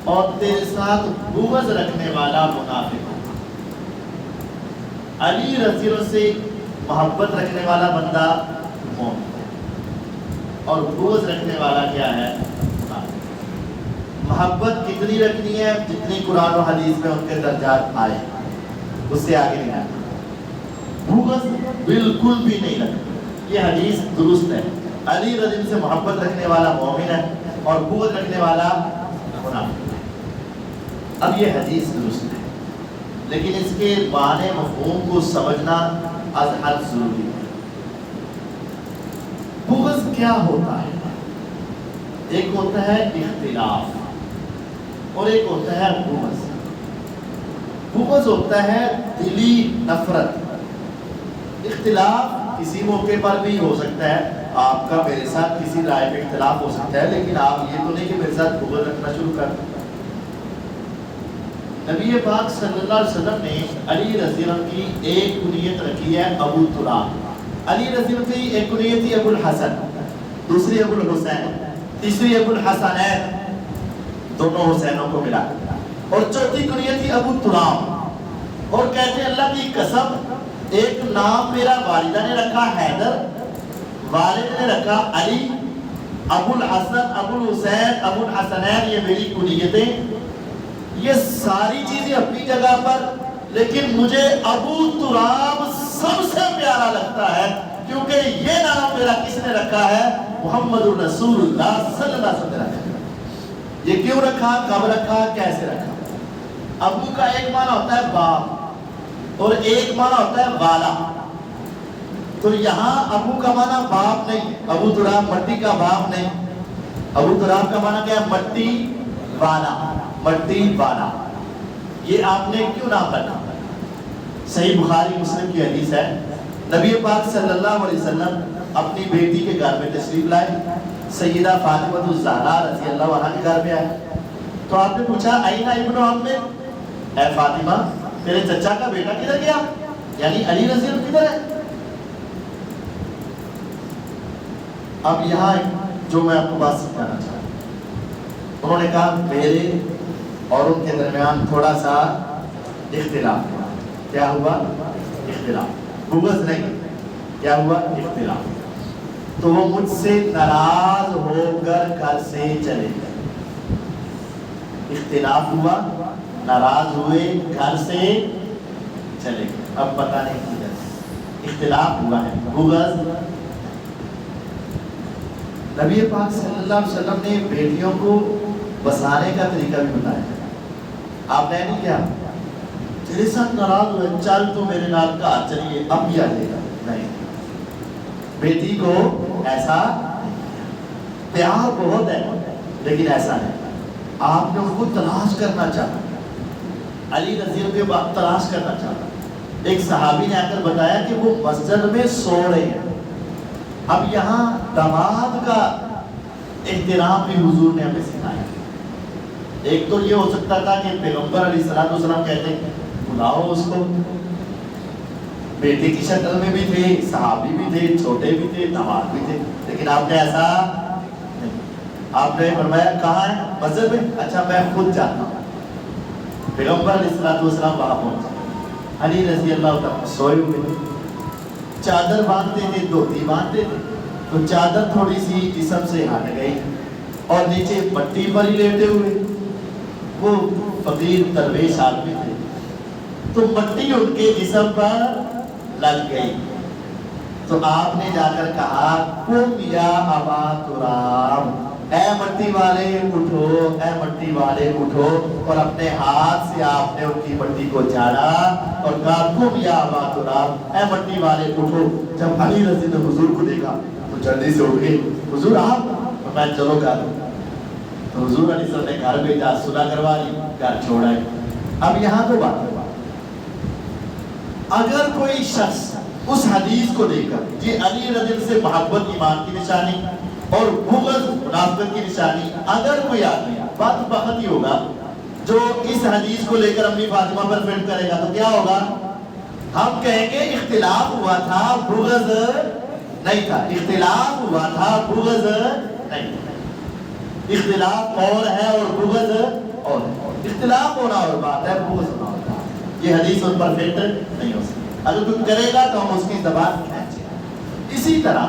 اور تیرے ساتھ بغض رکھنے والا منافق ہوگا۔ علی رضی اللہ سے محبت رکھنے والا بندہ مومن اور بغض رکھنے والا کیا ہے؟ محبت کتنی رکھنی ہے؟ جتنی قرآن و حدیث میں ان کے درجات آئے، اس سے آگے نہیں آتا۔ بغض بالکل بھی نہیں رکھنا، یہ حدیث درست ہے، علی رضی سے محبت رکھنے والا مومن ہے اور بغض رکھنے والا منافق ہے۔ اب یہ حدیث درست ہے، لیکن اس کے معنی مفہوم کو سمجھنا از حد ضروری ہے۔ بغض کیا ہوتا ہے؟ ایک ہوتا ہے اختلاف اور ایک ہوتا ہے بغض۔ بغض ہوتا ہے دلی نفرت، اختلاف کسی موقع پر بھی ہو سکتا ہے، آپ کا میرے ساتھ کسی رائے پہ اختلاف ہو سکتا ہے، لیکن آپ یہ تو نہیں کہ میرے ساتھ بغض رکھنا شروع کر دیں۔ نبی پاک صلی اللہ علیہ وسلم نے علی رضی اللہ عنہ کی ایک کنیت رکھی ہے ابو تراب۔ علی رضی اللہ عنہ کی ایک کنیت تھی ابو الحسن، دوسری ابو الحسین، تیسری ابو الحسنین، دونوں حسینوں کو ملا، اور چوتھی کنیت تھی ابو تراب۔ اور کہتے ہیں اللہ کی قسم، ایک نام میرا والدہ نے رکھا حیدر، والد نے رکھا علی، ابو الحسن، ابو الحسین، ابو الحسنین، یہ میری کنیتیں، یہ ساری چیزیں اپنی جگہ پر، لیکن مجھے ابو تراب سب سے پیارا لگتا ہے، کیونکہ یہ نام میرا کس نے رکھا ہے؟ محمد رسول اللہ صلی اللہ علیہ وسلم رکھا ہے۔ یہ کیوں رکھا، کب رکھا، کیسے رکھا؟ ابو کا ایک معنی ہوتا ہے باپ اور ایک معنی ہوتا ہے والا۔ تو یہاں ابو کا معنی باپ نہیں، ابو تراب مٹی کا باپ نہیں، ابو تراب کا معنی کیا ہے؟ مٹی والا، مٹی والا۔ یہ آپ نے کیوں نام رکھا؟ صحیح بخاری مسلم کی حدیث ہے، نبی پاک صلی اللہ علیہ وسلم اپنی بیٹی کے گھر میں تشریف لائے، سیدہ فاطمہ الزہرا رضی اللہ عنہا کے گھر میں آئے، تو آپ نے پوچھا اینا ابن عمک، اے فاطمہ تیرے چچا کا بیٹا کدھر گیا، یعنی علی رضی اللہ کدھر ہے؟ اب یہاں جو میں آپ کو بات سمجھانا چاہتا ہوں، انہوں نے کہا میرے اور ان کے درمیان تھوڑا سا اختلاف ہوا۔ کیا ہوا؟ اختلاف، بغض نہیں، کیا ہوا؟ اختلاف۔ تو وہ مجھ سے ناراض ہو کر گھر سے چلے گئے۔ اختلاف ہوا، ناراض ہوئے، گھر سے چلے گئے۔ اب پتہ نہیں کدھر اختلاف ہوا ہے، بغض۔ نبی پاک صلی اللہ علیہ وسلم نے بیٹیوں کو بسانے کا طریقہ بھی بتایا۔ آپ نے نہیں کیا تیرے ساتھ ناراض ہوئے، چل تو میرے نال گھر چلیے، اب بھی آ جائے گا، نہیں، بیٹی کو ایسا پیار بہت ہے لیکن ایسا نہیں۔ آپ نے وہ تلاش کرنا چاہا، علی رضی اللہ کے بعد تلاش کرنا چاہا۔ ایک صحابی نے آ کر بتایا کہ وہ مسجد میں سو رہے ہیں۔ اب یہاں داماد کا احترام بھی حضور نے ہمیں سکھایا۔ ایک تو یہ ہو سکتا تھا کہ پیغمبر علیہ السلام کہتے ہیں بلاؤ اس کو، بیٹے کی شکل میں بھی تھے، صحابی بھی تھے، چھوٹے بھی تھے، داماد بھی تھے، لیکن آپ نے ایسا نہیں۔ آپ نے فرمایا کہاں ہے؟ مسجد میں؟ اچھا میں خود جاتا ہوں۔ پیغمبر علیہ السلام وہاں پہنچے، علی رضی اللہ تعالیٰ سوئے ہوئے، چادر باندھتے تھے، دھوتی باندھتے تھے، تو چادر تھوڑی سی جسم سے ہٹ گئی اور نیچے پٹی پر ہی لیٹے ہوئے، وہ فقیر درویش آدمی تھے، تو مٹی ان کے جسم پر لگ گئی۔ تو آپ نے جا کر کہا قم یا ابا تراب، اے مٹی والے اٹھو، اے مٹی والے اٹھو، اور اپنے ہاتھ سے آپ نے ان کی مٹی کو جھاڑا اور کہا قم یا ابا تراب، اے مٹی والے اٹھو۔ جب علی رضی نے حضور کو دیکھا تو جلدی سے اٹھ گئے، حضور آپ؟ میں چلو گھر۔ تو حضور علیہ السلام نے گھر بھیجا، صلح کروا لی، گھر چھوڑا۔ اب یہاں تو بات ہے، اگر کوئی شخص اس حدیث کو دیکھ کر جی علی رضی اللہ سے محبت ایمان کی نشانی اور بغض منافقت کی نشانی، اگر کوئی آدمی بدبخت ہی ہوگا جو اس حدیث کو لے کر امی فاطمہ پر فٹ کرے گا، تو کیا ہوگا؟ ہم کہیں گے اختلاف ہوا تھا، بغض نہیں تھا، اختلاف ہوا تھا، بغض نہیں تھا۔ اختلاف اور ہے اور بغض اور ہے، اختلاف ہونا اور بات ہے، بغض ہونا اور بات۔ یہ حدیث ان پر فٹ نہیں ہو سکتی، اگر کوئی کرے گا تو ہم اس کی زبان کھینچیں گے۔ اسی طرح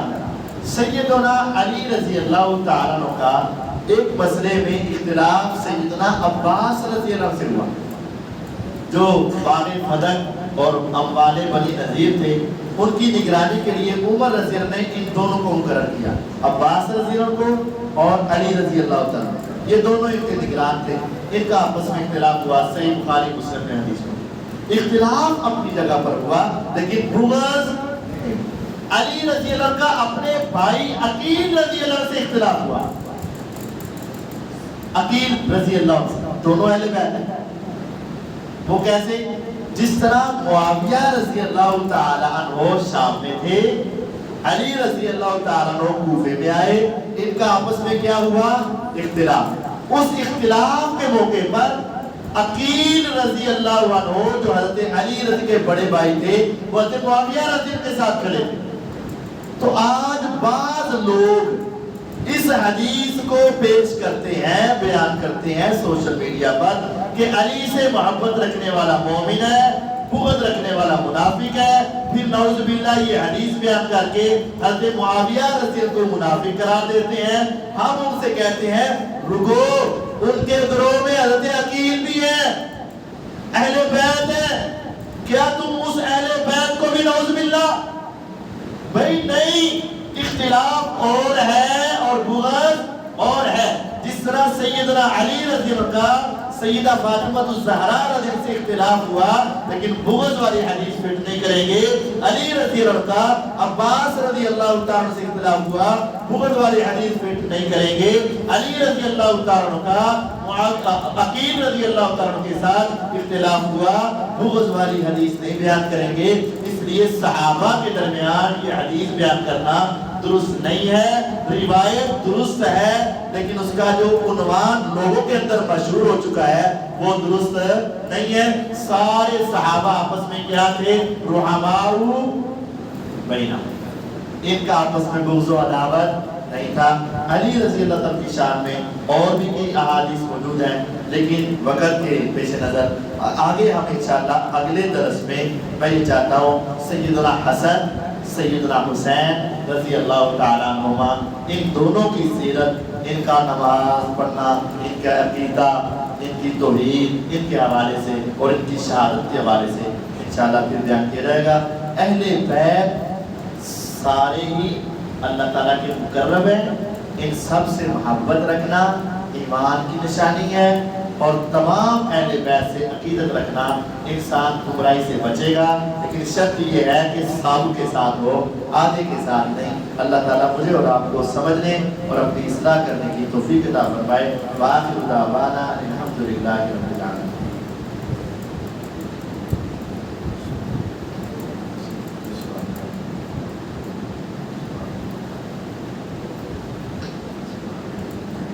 سیدنا علی رضی اللہ تعالیٰ عنہ کا ایک مسئلے میں اختلاف سیدنا عباس رضی اللہ سے ہوا، جو باغ فدق اور اموال بنی نذیر تھے، ان کی نگرانی کے لیے عمر رضی اللہ نے ان دونوں کو مقرر کیا، عباس رضی اللہ کو اور علی رضی اللہ تعالیٰ، یہ دونوں ان کے نگران تھے۔ ان کا آپس میں اختلاف ہوا، صحیح بخاری مسلم میں حدیث میں اختلاف اپنی جگہ پر ہوا، لیکن بغض علی رضی اللہ کا اپنے بھائی عقیل رضی اللہ سے اختلاف ہوا۔ عقیل رضی اللہ دونوں اہل بیت ہیں، وہ کیسے؟ جس طرح معاویہ رضی اللہ تعالیٰ عنہ شام میں تھے، علی رضی اللہ تعالیٰ عنہ کوفے میں آئے، ان کا آپس میں کیا ہوا؟ اختلاف۔ اس اختلاف کے موقع پر عقیل رضی اللہ عنہ جو حضرت علی رضی کے بڑے بھائی تھے، وہ حضرت معاویہ رضی کے ساتھ کھڑے تھے۔ تو آج بعض لوگ اس حدیث کو پیش کرتے ہیں، بیان کرتے ہیں سوشل میڈیا پر کہ علی سے محبت رکھنے والا مومن ہے بغض رکھنے والا منافق ہے۔ پھر نعوذ باللہ یہ حدیث بیان کر کے حضرت معاویہ رضی اللہ عنہ کو منافق قرار دیتے ہیں۔ ہم ان سے کہتے ہیں رکو، ان کے گروہ میں حضرت عقیل بھی ہیں، اہل بیت ہیں، کیا تم اس اہل بیت کو بھی نعوذ باللہ؟ بھائی نہیں، اختلاف اور ہے اور بغض اور ہے۔ جس طرح سیدنا علی رضی اللہ عنہ کا سیدہ فاطمہ الزہرا رضی اللہ عنہ سے اختلاف ہوا، لیکن بغض والی حدیث فٹ نہیں کریں گے۔ علی رضی اللہ عنہ کا عباس رضی اللہ تعالیٰ سے اختلاف ہوا، بغض والی حدیث فٹ نہیں کریں گے۔ علی رضی اللہ تعالیٰ کا عقیل رضی اللہ تعالیٰ کے ساتھ اختلاف ہوا، بغض والی حدیث نہیں بیان کریں گے۔ اس لیے صحابہ کے درمیان یہ حدیث بیان کرنا درست نہیں ہے۔ روایت درست ہے لیکن اس کا جو عنوان لوگوں کے اندر مشہور ہو چکا ہے وہ درست نہیں ہے۔ سارے صحابہ آپس میں کیا تھے؟ رحماء بینہم، ان کا آپس میں بغض و عداوت نہیں تھا۔ علی رضی اللہ تعالیٰ کی شان میں اور بھی کئی احادیث موجود ہیں، لیکن وقت کے پیش نظر آگے ہم انشاءاللہ اگلے درس میں میں یہ چاہتا ہوں سیدنا حسن سیدنا حسین رضی اللہ تعالیٰ عنہما، ان دونوں کی سیرت، ان کا نماز پڑھنا، ان کا عقیدہ، ان کی توحید، ان کے حوالے سے اور ان کی شہادت کے حوالے سے انشاءاللہ پھر بیان کیا جائے گا۔ اہل بیت سارے ہی اللہ تعالیٰ کے مقرب ہیں، ان سب سے محبت رکھنا ایمان کی نشانی ہے، اور تمام اہل بیت سے عقیدت رکھنا انسان گمراہی سے بچے گا، لیکن شرط یہ ہے کہ سب کے ساتھ ہو، آدھے کے ساتھ نہیں۔ اللہ تعالیٰ مجھے اور آپ کو سمجھنے اور اپنی اصلاح کرنے کی توفیق عطا فرمائے۔ وآخر دعوانا الحمدللہ رب العالمین۔